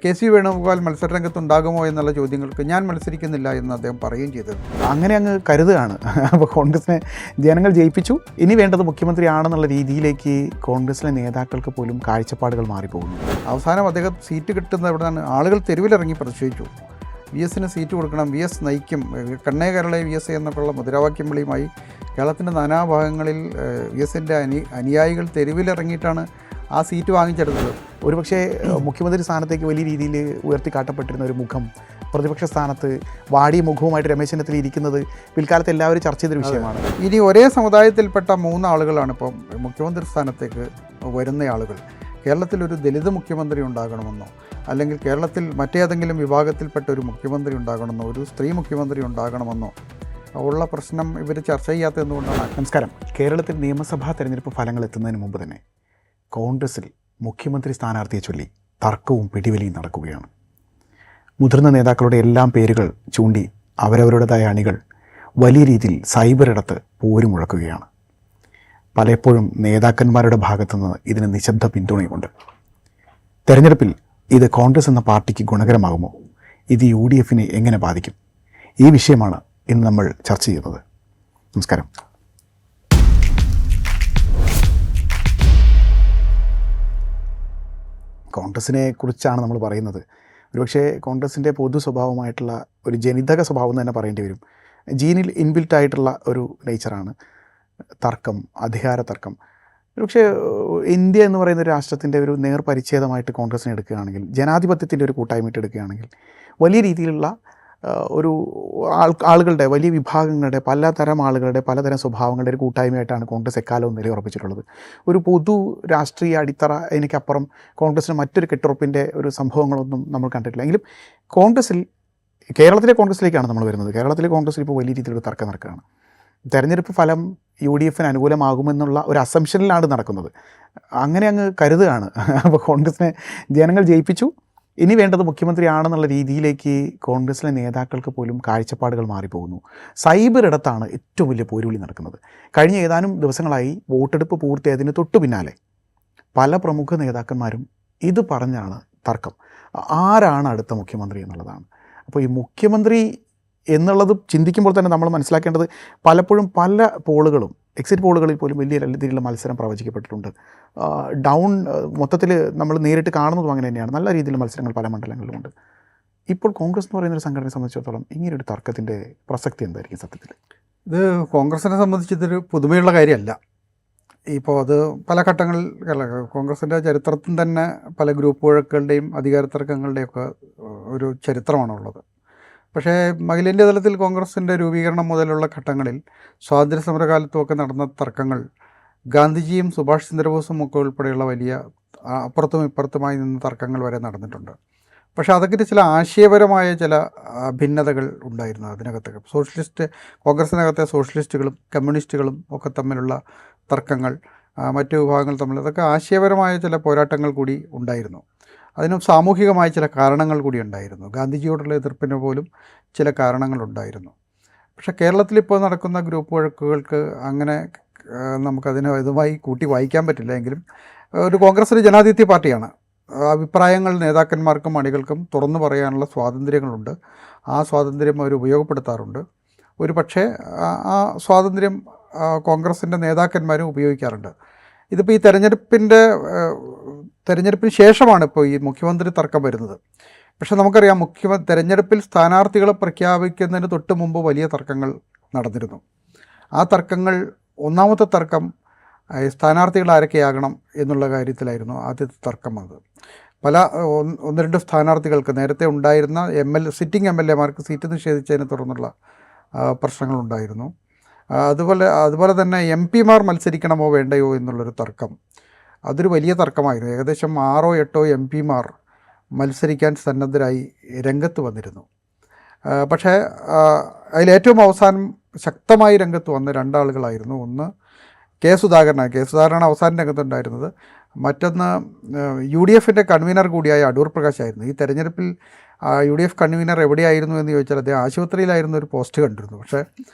K C. Venugopal മത്സരരംഗത്തുണ്ടാകുമോ എന്നുള്ള ചോദ്യങ്ങൾക്ക് ഞാൻ മത്സരിക്കുന്നില്ല എന്ന് അദ്ദേഹം പറയുകയും ചെയ്തത്. അങ്ങനെ അങ്ങ് കരുതുകയാണ്. അപ്പോൾ കോൺഗ്രസിനെ ജനങ്ങൾ ജയിപ്പിച്ചു, ഇനി വേണ്ടത് മുഖ്യമന്ത്രിയാണെന്നുള്ള രീതിയിലേക്ക് കോൺഗ്രസിലെ നേതാക്കൾക്ക് പോലും കാഴ്ചപ്പാടുകൾ മാറിപ്പോകുന്നു. അവസാനം അദ്ദേഹം സീറ്റ് കിട്ടുന്ന എവിടെയാണ് ആളുകൾ തെരുവിലിറങ്ങി പ്രതിഷേധിച്ചു. വി എസിന് സീറ്റ് കൊടുക്കണം, വി എസ് നയിക്കും, കണ്ണേ കേരള വി എസ് എന്നൊക്കെയുള്ള മുദ്രാവാക്യം വിളിയുമായി കേരളത്തിൻ്റെ നാനാഭാഗങ്ങളിൽ വി എസിൻ്റെ അനുയായികൾ തെരുവിലിറങ്ങിയിട്ടാണ് ആ സീറ്റ് വാങ്ങിച്ചെടുത്തത്. ഒരുപക്ഷെ മുഖ്യമന്ത്രി സ്ഥാനത്തേക്ക് വലിയ രീതിയിൽ ഉയർത്തിക്കാട്ടപ്പെട്ടിരുന്ന ഒരു മുഖം പ്രതിപക്ഷ സ്ഥാനത്ത് വാടിയ മുഖവുമായിട്ട് രമേശ് ചെന്നിത്തല ഇരിക്കുന്നത് പിൽക്കാലത്ത് എല്ലാവരും ചർച്ച ചെയ്തൊരു വിഷയമാണ്. ഇനി ഒരേ സമുദായത്തിൽപ്പെട്ട 3 ആളുകളാണ് ഇപ്പം മുഖ്യമന്ത്രി സ്ഥാനത്തേക്ക് വരുന്ന ആളുകൾ. കേരളത്തിലൊരു ദലിത് മുഖ്യമന്ത്രി ഉണ്ടാകണമെന്നോ, അല്ലെങ്കിൽ കേരളത്തിൽ മറ്റേതെങ്കിലും വിഭാഗത്തിൽപ്പെട്ട ഒരു മുഖ്യമന്ത്രി ഉണ്ടാകണമെന്നോ, ഒരു സ്ത്രീ മുഖ്യമന്ത്രി ഉണ്ടാകണമെന്നോ ഉള്ള പ്രശ്നം ഇവർ ചർച്ച ചെയ്യാത്തത് എന്തുകൊണ്ടാണ്? നമസ്കാരം. കേരളത്തിൽ നിയമസഭാ തെരഞ്ഞെടുപ്പ് ഫലങ്ങൾ എത്തുന്നതിന് മുമ്പ് തന്നെ കോൺഗ്രസിൽ മുഖ്യമന്ത്രി സ്ഥാനാർത്ഥിയെ ചൊല്ലി തർക്കവും പിടിവലിയും നടക്കുകയാണ്. മുതിർന്ന നേതാക്കളുടെ എല്ലാം പേരുകൾ ചൂണ്ടി അവരവരുടേതായ അണികൾ വലിയ രീതിയിൽ സൈബറിടത്ത് പോര് മുഴക്കുകയാണ്. പലപ്പോഴും നേതാക്കന്മാരുടെ ഭാഗത്തുനിന്ന് ഇതിന് നിശബ്ദ പിന്തുണയുമുണ്ട്. തെരഞ്ഞെടുപ്പിൽ ഇത് കോൺഗ്രസ് എന്ന പാർട്ടിക്ക് ഗുണകരമാകുമോ? ഇത് UDFനെ എങ്ങനെ ബാധിക്കും? ഈ വിഷയമാണ് ഇന്ന് നമ്മൾ ചർച്ച ചെയ്യുന്നത്. നമസ്കാരം. കോൺഗ്രസിനെ കുറിച്ചാണ് നമ്മൾ പറയുന്നത്. ഒരുപക്ഷെ കോൺഗ്രസിൻ്റെ പൊതു സ്വഭാവമായിട്ടുള്ള ഒരു ജനിതക സ്വഭാവം എന്ന് തന്നെ പറയേണ്ടി വരും. ജീനിൽ ഇൻബിൽറ്റ് ആയിട്ടുള്ള ഒരു നേച്ചറാണ് തർക്കം, അധികാര തർക്കം. പക്ഷേ ഇന്ത്യ എന്ന് പറയുന്ന ഒരു രാഷ്ട്രത്തിൻ്റെ ഒരു നേർപരിച്ഛേദമായിട്ട് കോൺഗ്രസിനെ എടുക്കുകയാണെങ്കിൽ, ജനാധിപത്യത്തിൻ്റെ ഒരു കൂട്ടായ്മയിട്ട് എടുക്കുകയാണെങ്കിൽ, വലിയ രീതിയിലുള്ള ഒരു ആളുകളുടെ, വലിയ വിഭാഗങ്ങളുടെ, പലതരം ആളുകളുടെ പലതരം സ്വഭാവങ്ങളുടെ ഒരു കൂട്ടായ്മയായിട്ടാണ് കോൺഗ്രസ് എക്കാലവും നിലയുറപ്പിച്ചിട്ടുള്ളത്. ഒരു പൊതു രാഷ്ട്രീയ അടിത്തറ എനിക്കപ്പുറം കോൺഗ്രസിന് മറ്റൊരു കെട്ടുറപ്പിൻ്റെ ഒരു സംഭവങ്ങളൊന്നും നമ്മൾ കണ്ടിട്ടില്ല. എങ്കിലും കേരളത്തിലെ കോൺഗ്രസിലേക്കാണ് നമ്മൾ വരുന്നത്. കേരളത്തിലെ കോൺഗ്രസിൽ ഇപ്പോൾ വലിയ രീതിയിലൊരു തർക്കം നടക്കുകയാണ്. തെരഞ്ഞെടുപ്പ് ഫലം UDFന് അനുകൂലമാകുമെന്നുള്ള ഒരു അസംഷനിലാണ് നടക്കുന്നത്. അങ്ങനെ അങ്ങ് കരുതുകയാണ്. അപ്പോൾ കോൺഗ്രസിനെ ജനങ്ങൾ ജയിപ്പിച്ചു, ഇനി വേണ്ടത് മുഖ്യമന്ത്രിയാണെന്നുള്ള രീതിയിലേക്ക് കോൺഗ്രസിലെ നേതാക്കൾക്ക് പോലും കാഴ്ചപ്പാടുകൾ മാറിപ്പോകുന്നു. സൈബർ ഇടത്താണ് ഏറ്റവും വലിയ പോരുവിളി നടക്കുന്നത്. കഴിഞ്ഞ ഏതാനും ദിവസങ്ങളായി വോട്ടെടുപ്പ് പൂർത്തിയായതിന് തൊട്ടു പിന്നാലെ പല പ്രമുഖ നേതാക്കന്മാരും ഇത് പറഞ്ഞാണ് തർക്കം. ആരാണ് അടുത്ത മുഖ്യമന്ത്രി എന്നുള്ളതാണ്. അപ്പോൾ ഈ മുഖ്യമന്ത്രി എന്നുള്ളത് ചിന്തിക്കുമ്പോൾ തന്നെ നമ്മൾ മനസ്സിലാക്കേണ്ടത് പലപ്പോഴും പല പോളുകളും, എക്സിറ്റ് പോളുകളിൽ പോലും വലിയ രീതിയിലുള്ള മത്സരം പ്രവചിക്കപ്പെട്ടിട്ടുണ്ട്. മൊത്തത്തിൽ നമ്മൾ നേരിട്ട് കാണുന്നതും അങ്ങനെ തന്നെയാണ്. നല്ല രീതിയിലുള്ള മത്സരങ്ങൾ പല മണ്ഡലങ്ങളിലുമുണ്ട്. ഇപ്പോൾ കോൺഗ്രസ് എന്ന് പറയുന്നൊരു സംഘടനയെ സംബന്ധിച്ചിടത്തോളം ഇങ്ങനൊരു തർക്കത്തിൻ്റെ പ്രസക്തി എന്തായിരിക്കും സത്യത്തിൽ? ഇത് കോൺഗ്രസിനെ സംബന്ധിച്ച് ഇതൊരു പുതുമയുള്ള കാര്യമല്ല. ഇപ്പോൾ അത് പല ഘട്ടങ്ങളിൽ കോൺഗ്രസിൻ്റെ ചരിത്രത്തിൽ തന്നെ പല ഗ്രൂപ്പ് വഴക്കുകളുടെയും അധികാര തർക്കങ്ങളുടെയൊക്കെ ഒരു ചരിത്രമാണുള്ളത്. പക്ഷേ അഖിലേന്ത്യാ തലത്തിൽ കോൺഗ്രസിൻ്റെ രൂപീകരണം മുതലുള്ള ഘട്ടങ്ങളിൽ സ്വാതന്ത്ര്യ സമരകാലത്തുമൊക്കെ നടന്ന തർക്കങ്ങൾ ഗാന്ധിജിയും സുഭാഷ് ചന്ദ്രബോസും ഒക്കെ ഉൾപ്പെടെയുള്ള വലിയ അപ്പുറത്തും ഇപ്പുറത്തുമായി നിന്ന തർക്കങ്ങൾ വരെ നടന്നിട്ടുണ്ട്. പക്ഷേ അതൊക്കെ ചില ആശയപരമായ ചില ഭിന്നതകൾ ഉണ്ടായിരുന്നു അതിനകത്ത്. കോൺഗ്രസിനകത്തെ സോഷ്യലിസ്റ്റുകളും കമ്മ്യൂണിസ്റ്റുകളും ഒക്കെ തമ്മിലുള്ള തർക്കങ്ങൾ, മറ്റു വിഭാഗങ്ങൾ തമ്മിൽ, അതൊക്കെ ആശയപരമായ ചില പോരാട്ടങ്ങൾ കൂടി ഉണ്ടായിരുന്നു. അതിനും സാമൂഹികമായ ചില കാരണങ്ങൾ കൂടി ഉണ്ടായിരുന്നു. ഗാന്ധിജിയോടുള്ള എതിർപ്പിന് പോലും ചില കാരണങ്ങളുണ്ടായിരുന്നു. പക്ഷേ കേരളത്തിലിപ്പോൾ നടക്കുന്ന ഗ്രൂപ്പ് വഴക്കുകൾക്ക് അങ്ങനെ നമുക്കതിനെ ഇതുമായി കൂട്ടി വായിക്കാൻ പറ്റില്ല. എങ്കിലും കോൺഗ്രസ് ഒരു ജനാധിപത്യ പാർട്ടിയാണ്. അഭിപ്രായങ്ങൾ നേതാക്കന്മാർക്കും അണികൾക്കും തുറന്നു പറയാനുള്ള സ്വാതന്ത്ര്യങ്ങളുണ്ട്. ആ സ്വാതന്ത്ര്യം അവർ ഉപയോഗപ്പെടുത്താറുണ്ട്. ഒരു പക്ഷേ ആ സ്വാതന്ത്ര്യം കോൺഗ്രസിൻ്റെ നേതാക്കന്മാരും ഉപയോഗിക്കാറുണ്ട്. ഇതിപ്പോൾ ഈ തെരഞ്ഞെടുപ്പിന് ശേഷമാണ് ഇപ്പോൾ ഈ മുഖ്യമന്ത്രി തർക്കം വരുന്നത്. പക്ഷേ നമുക്കറിയാം, തെരഞ്ഞെടുപ്പിൽ സ്ഥാനാർത്ഥികളെ പ്രഖ്യാപിക്കുന്നതിന് തൊട്ട് മുമ്പ് വലിയ തർക്കങ്ങൾ നടന്നിരുന്നു. ആ തർക്കങ്ങൾ, ഒന്നാമത്തെ തർക്കം സ്ഥാനാർത്ഥികൾ ആരൊക്കെയാകണം എന്നുള്ള കാര്യത്തിലായിരുന്നു ആദ്യത്തെ തർക്കം വന്നത്. ഒന്ന് രണ്ട് സ്ഥാനാർത്ഥികൾക്ക് നേരത്തെ ഉണ്ടായിരുന്ന സിറ്റിംഗ് MLA-മാർക്ക് സീറ്റ് നിഷേധിച്ചതിനെ തുടർന്നുള്ള പ്രശ്നങ്ങളുണ്ടായിരുന്നു. അതുപോലെ തന്നെ MP-മാർ മത്സരിക്കണമോ വേണ്ടയോ എന്നുള്ളൊരു തർക്കം, അതൊരു വലിയ തർക്കമായിരുന്നു. ഏകദേശം 6 or 8 MP-മാർ മത്സരിക്കാൻ സന്നദ്ധരായി രംഗത്ത് വന്നിരുന്നു. പക്ഷേ അതിലേറ്റവും അവസാനം ശക്തമായി രംഗത്ത് വന്ന 2 ആളുകളായിരുന്നു. ഒന്ന് കെ സുധാകരനാണ് അവസാനം രംഗത്തുണ്ടായിരുന്നത്. മറ്റൊന്ന് UDFൻ്റെ കൺവീനർ കൂടിയായ അടൂർ പ്രകാശായിരുന്നു. ഈ തെരഞ്ഞെടുപ്പിൽ UDF കൺവീനർ എവിടെയായിരുന്നു എന്ന് ചോദിച്ചാൽ അദ്ദേഹം ആശുപത്രിയിലായിരുന്നു ഒരു പോസ്റ്റ് കണ്ടിരുന്നു. പക്ഷേ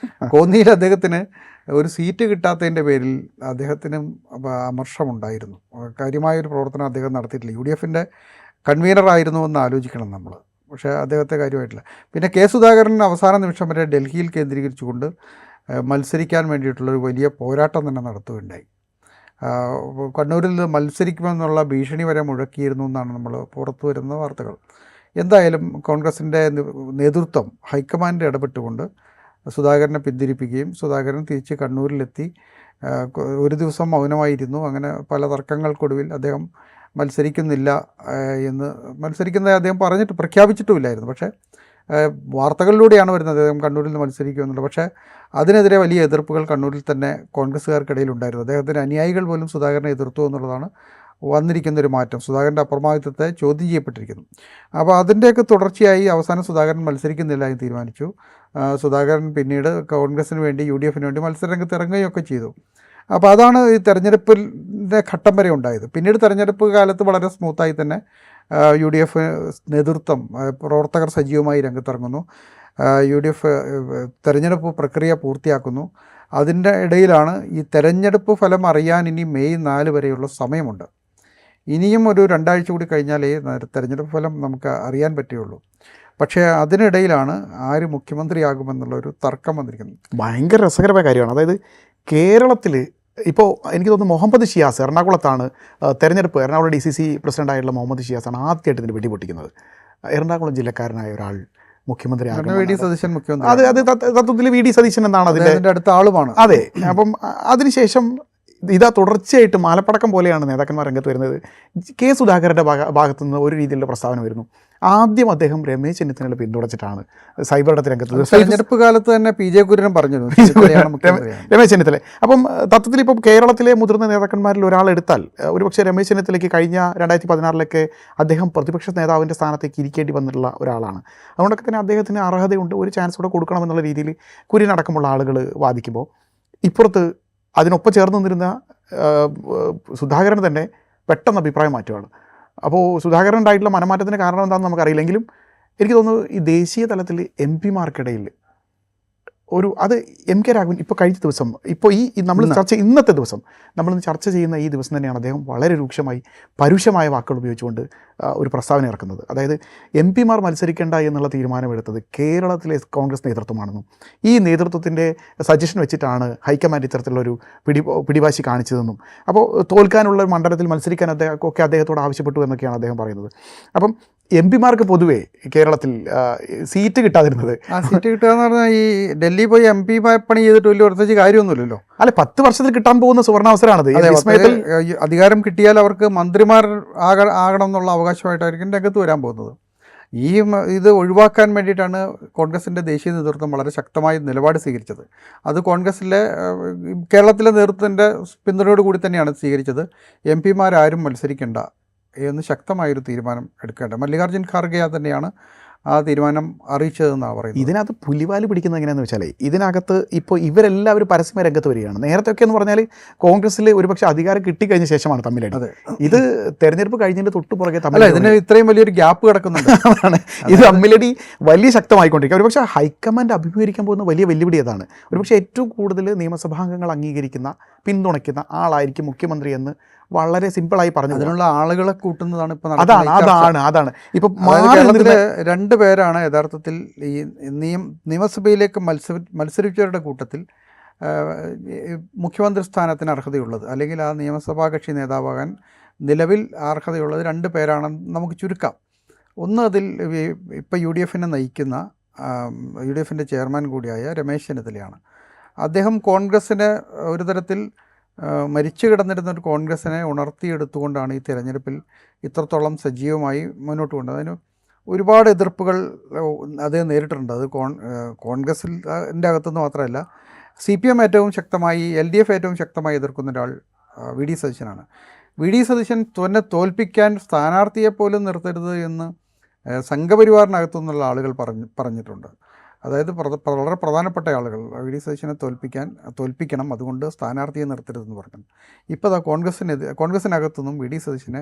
കോന്നിയിൽ അദ്ദേഹത്തിന് ഒരു സീറ്റ് കിട്ടാത്തതിൻ്റെ പേരിൽ അദ്ദേഹത്തിനും അമർഷമുണ്ടായിരുന്നു. കാര്യമായൊരു പ്രവർത്തനം അദ്ദേഹം നടത്തിയിട്ടില്ല. UDFൻ്റെ കൺവീനറായിരുന്നു എന്ന് ആലോചിക്കണം നമ്മൾ. പക്ഷേ അദ്ദേഹത്തെ കാര്യമായിട്ടില്ല. പിന്നെ കെ സുധാകരൻ അവസാന നിമിഷം വരെ ഡൽഹിയിൽ കേന്ദ്രീകരിച്ചുകൊണ്ട് മത്സരിക്കാൻ വേണ്ടിയിട്ടുള്ളൊരു വലിയ പോരാട്ടം തന്നെ നടത്തുകയുണ്ടായി. കണ്ണൂരിൽ നിന്ന് മത്സരിക്കുമെന്നുള്ള ഭീഷണി വരെ മുഴക്കിയിരുന്നു എന്നാണ് നമ്മൾ പുറത്തു വരുന്ന വാർത്തകൾ. എന്തായാലും കോൺഗ്രസിൻ്റെ നേതൃത്വം ഹൈക്കമാൻഡ് ഇടപെട്ടുകൊണ്ട് സുധാകരനെ പിന്തിരിപ്പിക്കുകയും സുധാകരൻ തിരിച്ച് കണ്ണൂരിലെത്തി ഒരു ദിവസം മൗനമായിരുന്നു. അങ്ങനെ പല തർക്കങ്ങൾക്കൊടുവിൽ അദ്ദേഹം മത്സരിക്കുന്നില്ല മത്സരിക്കുന്നതായി അദ്ദേഹം പ്രഖ്യാപിച്ചിട്ടുമില്ലായിരുന്നു. പക്ഷേ വാർത്തകളിലൂടെയാണ് വരുന്നത് അദ്ദേഹം കണ്ണൂരിൽ നിന്ന് മത്സരിക്കുമെന്നുള്ളത്. പക്ഷേ അതിനെതിരെ വലിയ എതിർപ്പുകൾ കണ്ണൂരിൽ തന്നെ കോൺഗ്രസ്സുകാർക്കിടയിൽ ഉണ്ടായിരുന്നു. അദ്ദേഹത്തിൻ്റെ അനുയായികൾ പോലും സുധാകരനെ എതിർത്തു എന്നുള്ളതാണ് വന്നിരിക്കുന്നൊരു മാറ്റം. സുധാകരൻ്റെ അപ്രമാദിത്വത്തെ ചോദ്യം ചെയ്യപ്പെട്ടിരിക്കുന്നു. അപ്പോൾ അതിൻ്റെയൊക്കെ തുടർച്ചയായി അവസാനം സുധാകരൻ മത്സരിക്കുന്നില്ല എന്ന് തീരുമാനിച്ചു. സുധാകരൻ പിന്നീട് കോൺഗ്രസിന് വേണ്ടി UDF വേണ്ടി മത്സരരംഗത്ത് ഇറങ്ങുകയൊക്കെ ചെയ്തു. അപ്പോൾ അതാണ് ഈ തെരഞ്ഞെടുപ്പിൻ്റെ ഘട്ടം വരെ ഉണ്ടായത്. പിന്നീട് തെരഞ്ഞെടുപ്പ് കാലത്ത് വളരെ സ്മൂത്തായി തന്നെ UDF നേതൃത്വം പ്രവർത്തകർ സജീവമായി രംഗത്തിറങ്ങുന്നു. UDF തെരഞ്ഞെടുപ്പ് പ്രക്രിയ പൂർത്തിയാക്കുന്നു. അതിൻ്റെ ഇടയിലാണ് ഈ തെരഞ്ഞെടുപ്പ് ഫലം അറിയാൻ ഇനി മെയ് 4 വരെയുള്ള സമയമുണ്ട്. ഇനിയും ഒരു 2 ആഴ്ച കൂടി കഴിഞ്ഞാലേ തെരഞ്ഞെടുപ്പ് ഫലം നമുക്ക് അറിയാൻ പറ്റുകയുള്ളൂ. പക്ഷേ അതിനിടയിലാണ് ആര് മുഖ്യമന്ത്രിയാകുമെന്നുള്ളൊരു തർക്കം വന്നിരിക്കുന്നത്. ഭയങ്കര രസകരമായ കാര്യമാണ്. അതായത് കേരളത്തിൽ ഇപ്പോൾ എനിക്ക് തോന്നുന്നു മുഹമ്മദ് ഷിയാസ് എറണാകുളത്താണ് തെരഞ്ഞെടുപ്പ്, എറണാകുളം DCC പ്രസിഡൻ്റായിട്ടുള്ള മുഹമ്മദ് ഷിയാസാണ് ആദ്യമായിട്ട് ഇതിന് വെടിപൊട്ടിക്കുന്നത്. എറണാകുളം ജില്ലക്കാരനായ ഒരാൾ മുഖ്യമന്ത്രി സതീശൻ മുഖ്യമന്ത്രി, അത് തത്വത്തിൽ VD സതീശൻ എന്നാണ് അതിൻ്റെ അടുത്ത ആളുമാണ്. അതെ. അപ്പം അതിനുശേഷം ഇതാ തുടർച്ചയായിട്ട് മാലപ്പടക്കം പോലെയാണ് നേതാക്കന്മാർ രംഗത്ത് വരുന്നത്. കെ സുധാകരൻ്റെ ഭാഗത്തുനിന്ന് ഒരു രീതിയിലുള്ള പ്രസ്താവന വരുന്നു. ആദ്യം അദ്ദേഹം രമേശ് ചെന്നിത്തലയെ പിന്തുണച്ചിട്ടാണ് സൈബറിടത്ത് രംഗത്ത്. തെരഞ്ഞെടുപ്പ് കാലത്ത് തന്നെ PJ കുര്യൻ പറഞ്ഞിരുന്നു രമേശ് ചെന്നിത്തല. അപ്പം തത്വത്തിൽ ഇപ്പം കേരളത്തിലെ മുതിർന്ന നേതാക്കന്മാരിൽ ഒരാളെടുത്താൽ ഒരുപക്ഷെ രമേശ് ചെന്നിത്തലയ്ക്ക് കഴിഞ്ഞ 2016 അദ്ദേഹം പ്രതിപക്ഷ നേതാവിൻ്റെ സ്ഥാനത്തേക്ക് ഇരിക്കേണ്ടി വന്നിട്ടുള്ള ഒരാളാണ്. അതുകൊണ്ടൊക്കെ തന്നെ അദ്ദേഹത്തിന് അർഹതയുണ്ട്, ഒരു ചാൻസ് കൂടെ കൊടുക്കണമെന്നുള്ള രീതിയിൽ കുര്യൻ അടക്കമുള്ള ആളുകൾ വാദിക്കുമ്പോൾ, ഇപ്പുറത്ത് അതിനൊപ്പം ചേർന്ന് നിന്നിരുന്ന സുധാകരൻ തന്നെ പെട്ടെന്ന് അഭിപ്രായം മാറ്റുകയാണ്. അപ്പോൾ സുധാകരൻ ഉണ്ടായിട്ടുള്ള മനമാറ്റത്തിന് കാരണം എന്താണെന്ന് നമുക്കറിയില്ലെങ്കിലും എനിക്ക് തോന്നുന്നു ഈ ദേശീയ തലത്തിൽ MP മാർക്കിടയിൽ ഒരു അത് MK രാഘവൻ ഇപ്പോൾ കഴിഞ്ഞ ദിവസം ഇപ്പോൾ നമ്മൾ ഇന്നത്തെ ദിവസം നമ്മളിന്ന് ചർച്ച ചെയ്യുന്ന ഈ ദിവസം തന്നെയാണ് അദ്ദേഹം വളരെ രൂക്ഷമായി പരുഷമായ വാക്കുകൾ ഉപയോഗിച്ചുകൊണ്ട് ഒരു പ്രസ്താവന ഇറക്കുന്നത്. അതായത് MP മാർ മത്സരിക്കേണ്ട എന്നുള്ള തീരുമാനമെടുത്തത് കേരളത്തിലെ കോൺഗ്രസ് നേതൃത്വമാണെന്നും ഈ നേതൃത്വത്തിൻ്റെ സജഷൻ വെച്ചിട്ടാണ് ഹൈക്കമാൻഡ് ഇത്തരത്തിലുള്ളൊരു പിടിവാശി കാണിച്ചതെന്നും അപ്പോൾ തോൽക്കാനുള്ള മണ്ഡലത്തിൽ മത്സരിക്കാൻ അദ്ദേഹത്തോട് ആവശ്യപ്പെട്ടു എന്നൊക്കെയാണ് അദ്ദേഹം പറയുന്നത്. അപ്പം MP മാർക്ക് പൊതുവേ കേരളത്തിൽ സീറ്റ് കിട്ടാതിരുന്നത്, സീറ്റ് കിട്ടുക എന്ന് പറഞ്ഞാൽ ഈ ഡൽഹി പോയി MP പണി ചെയ്തിട്ട് വലിയ പ്രത്യേകിച്ച് കാര്യമൊന്നുമില്ലല്ലോ. അല്ല, 10 വർഷത്തിൽ കിട്ടാൻ പോകുന്ന സുവർണാവസരമാണത്. അധികാരം കിട്ടിയാൽ അവർക്ക് മന്ത്രിമാർ ആകണം എന്നുള്ള അവകാശമായിട്ടായിരിക്കും രംഗത്ത് വരാൻ പോകുന്നത്. ഇത് ഒഴിവാക്കാൻ വേണ്ടിയിട്ടാണ് കോൺഗ്രസിൻ്റെ ദേശീയ നേതൃത്വം വളരെ ശക്തമായ നിലപാട് സ്വീകരിച്ചത്. അത് കോൺഗ്രസിലെ കേരളത്തിലെ നേതൃത്വത്തിൻ്റെ പിന്തുണയോടുകൂടി തന്നെയാണ് സ്വീകരിച്ചത്. MP മാരാരും മത്സരിക്കേണ്ട എന്ന് ശക്തമായൊരു തീരുമാനം എടുക്കേണ്ടത്. മല്ലികാർജ്ജുൻ ഖാർഗെ തന്നെയാണ് ആ തീരുമാനം അറിയിച്ചതെന്നാണ് പറയുന്നത്. ഇതിനകത്ത് പുലിവാല് പിടിക്കുന്നത് എങ്ങനെയാണെന്ന് വെച്ചാൽ ഇതിനകത്ത് ഇപ്പോൾ ഇവരെല്ലാവരും പരസ്യമായ രംഗത്ത് വരികയാണ്. നേരത്തെയൊക്കെ എന്ന് പറഞ്ഞാൽ കോൺഗ്രസ്സിൽ ഒരുപക്ഷെ അധികാരം കിട്ടിക്കഴിഞ്ഞ ശേഷമാണ് തമ്മിലടി. ഇത് തെരഞ്ഞെടുപ്പ് കഴിഞ്ഞതിൻ്റെ തൊട്ട് പുറകെ തമ്മിൽ ഇതിന് ഇത്രയും വലിയൊരു ഗ്യാപ്പ് കിടക്കുന്നുണ്ട്. ഇത് തമ്മിലടി വലിയ ശക്തമായിക്കൊണ്ടിരിക്കുക. ഒരുപക്ഷെ ഹൈക്കമാൻഡ് അഭിമുഖീകരിക്കാൻ പോകുന്ന വലിയ വെല്ലുവിളി അതാണ്. ഒരുപക്ഷെ ഏറ്റവും കൂടുതൽ നിയമസഭാംഗങ്ങൾ അംഗീകരിക്കുന്ന പിന്തുണയ്ക്കുന്ന ആളായിരിക്കും മുഖ്യമന്ത്രി എന്ന് വളരെ സിമ്പിളായി പറഞ്ഞു. അതിനുള്ള ആളുകളെ കൂട്ടുന്നതാണ് ഇപ്പോൾ. അതാണ് ഇപ്പം കേരളത്തിലെ 2 പേരാണ് യഥാർത്ഥത്തിൽ ഈ നിയമസഭയിലേക്ക് മത്സരിച്ചവരുടെ കൂട്ടത്തിൽ മുഖ്യമന്ത്രി സ്ഥാനത്തിന് അർഹതയുള്ളത്, അല്ലെങ്കിൽ ആ നിയമസഭാ കക്ഷി നേതാവാകാൻ നിലവിൽ അർഹതയുള്ളത് 2 പേരാണെന്ന് നമുക്ക് ചുരുക്കാം. ഒന്ന്, അതിൽ ഇപ്പോൾ UDF നയിക്കുന്ന UDF ചെയർമാൻ കൂടിയായ രമേശ് ചെന്നിത്തലയാണ്. അദ്ദേഹം കോൺഗ്രസ്സിനെ ഒരു തരത്തിൽ മരിച്ചു കിടന്നിരുന്ന ഒരു കോൺഗ്രസ്സിനെ ഉണർത്തിയെടുത്തുകൊണ്ടാണ് ഈ തിരഞ്ഞെടുപ്പിൽ ഇത്രത്തോളം സജീവമായി മുന്നോട്ട് കൊണ്ടത്. അതിന് ഒരുപാട് എതിർപ്പുകൾ അദ്ദേഹം നേരിട്ടിട്ടുണ്ട്. അത് കോൺഗ്രസിൻ്റെ അകത്തുനിന്ന് മാത്രമല്ല, CPM ഏറ്റവും ശക്തമായി, LDF ഏറ്റവും ശക്തമായി എതിർക്കുന്ന ഒരാൾ VD സതീശനാണ്. VD സതീശൻ തന്നെ തോൽപ്പിക്കാൻ സ്ഥാനാർത്ഥിയെപ്പോലും നിർത്തരുത് എന്ന് സംഘപരിവാറിനകത്തുനിന്നുള്ള ആളുകൾ പറഞ്ഞിട്ടുണ്ട്. അതായത് വളരെ പ്രധാനപ്പെട്ട ആളുകൾ VD സതീശനെ തോൽപ്പിക്കണം, അതുകൊണ്ട് സ്ഥാനാർത്ഥിയെ നിർത്തരുതെന്ന് പറഞ്ഞു. ഇപ്പോൾ കോൺഗ്രസിനകത്തുനിന്നും VD സതീശനെ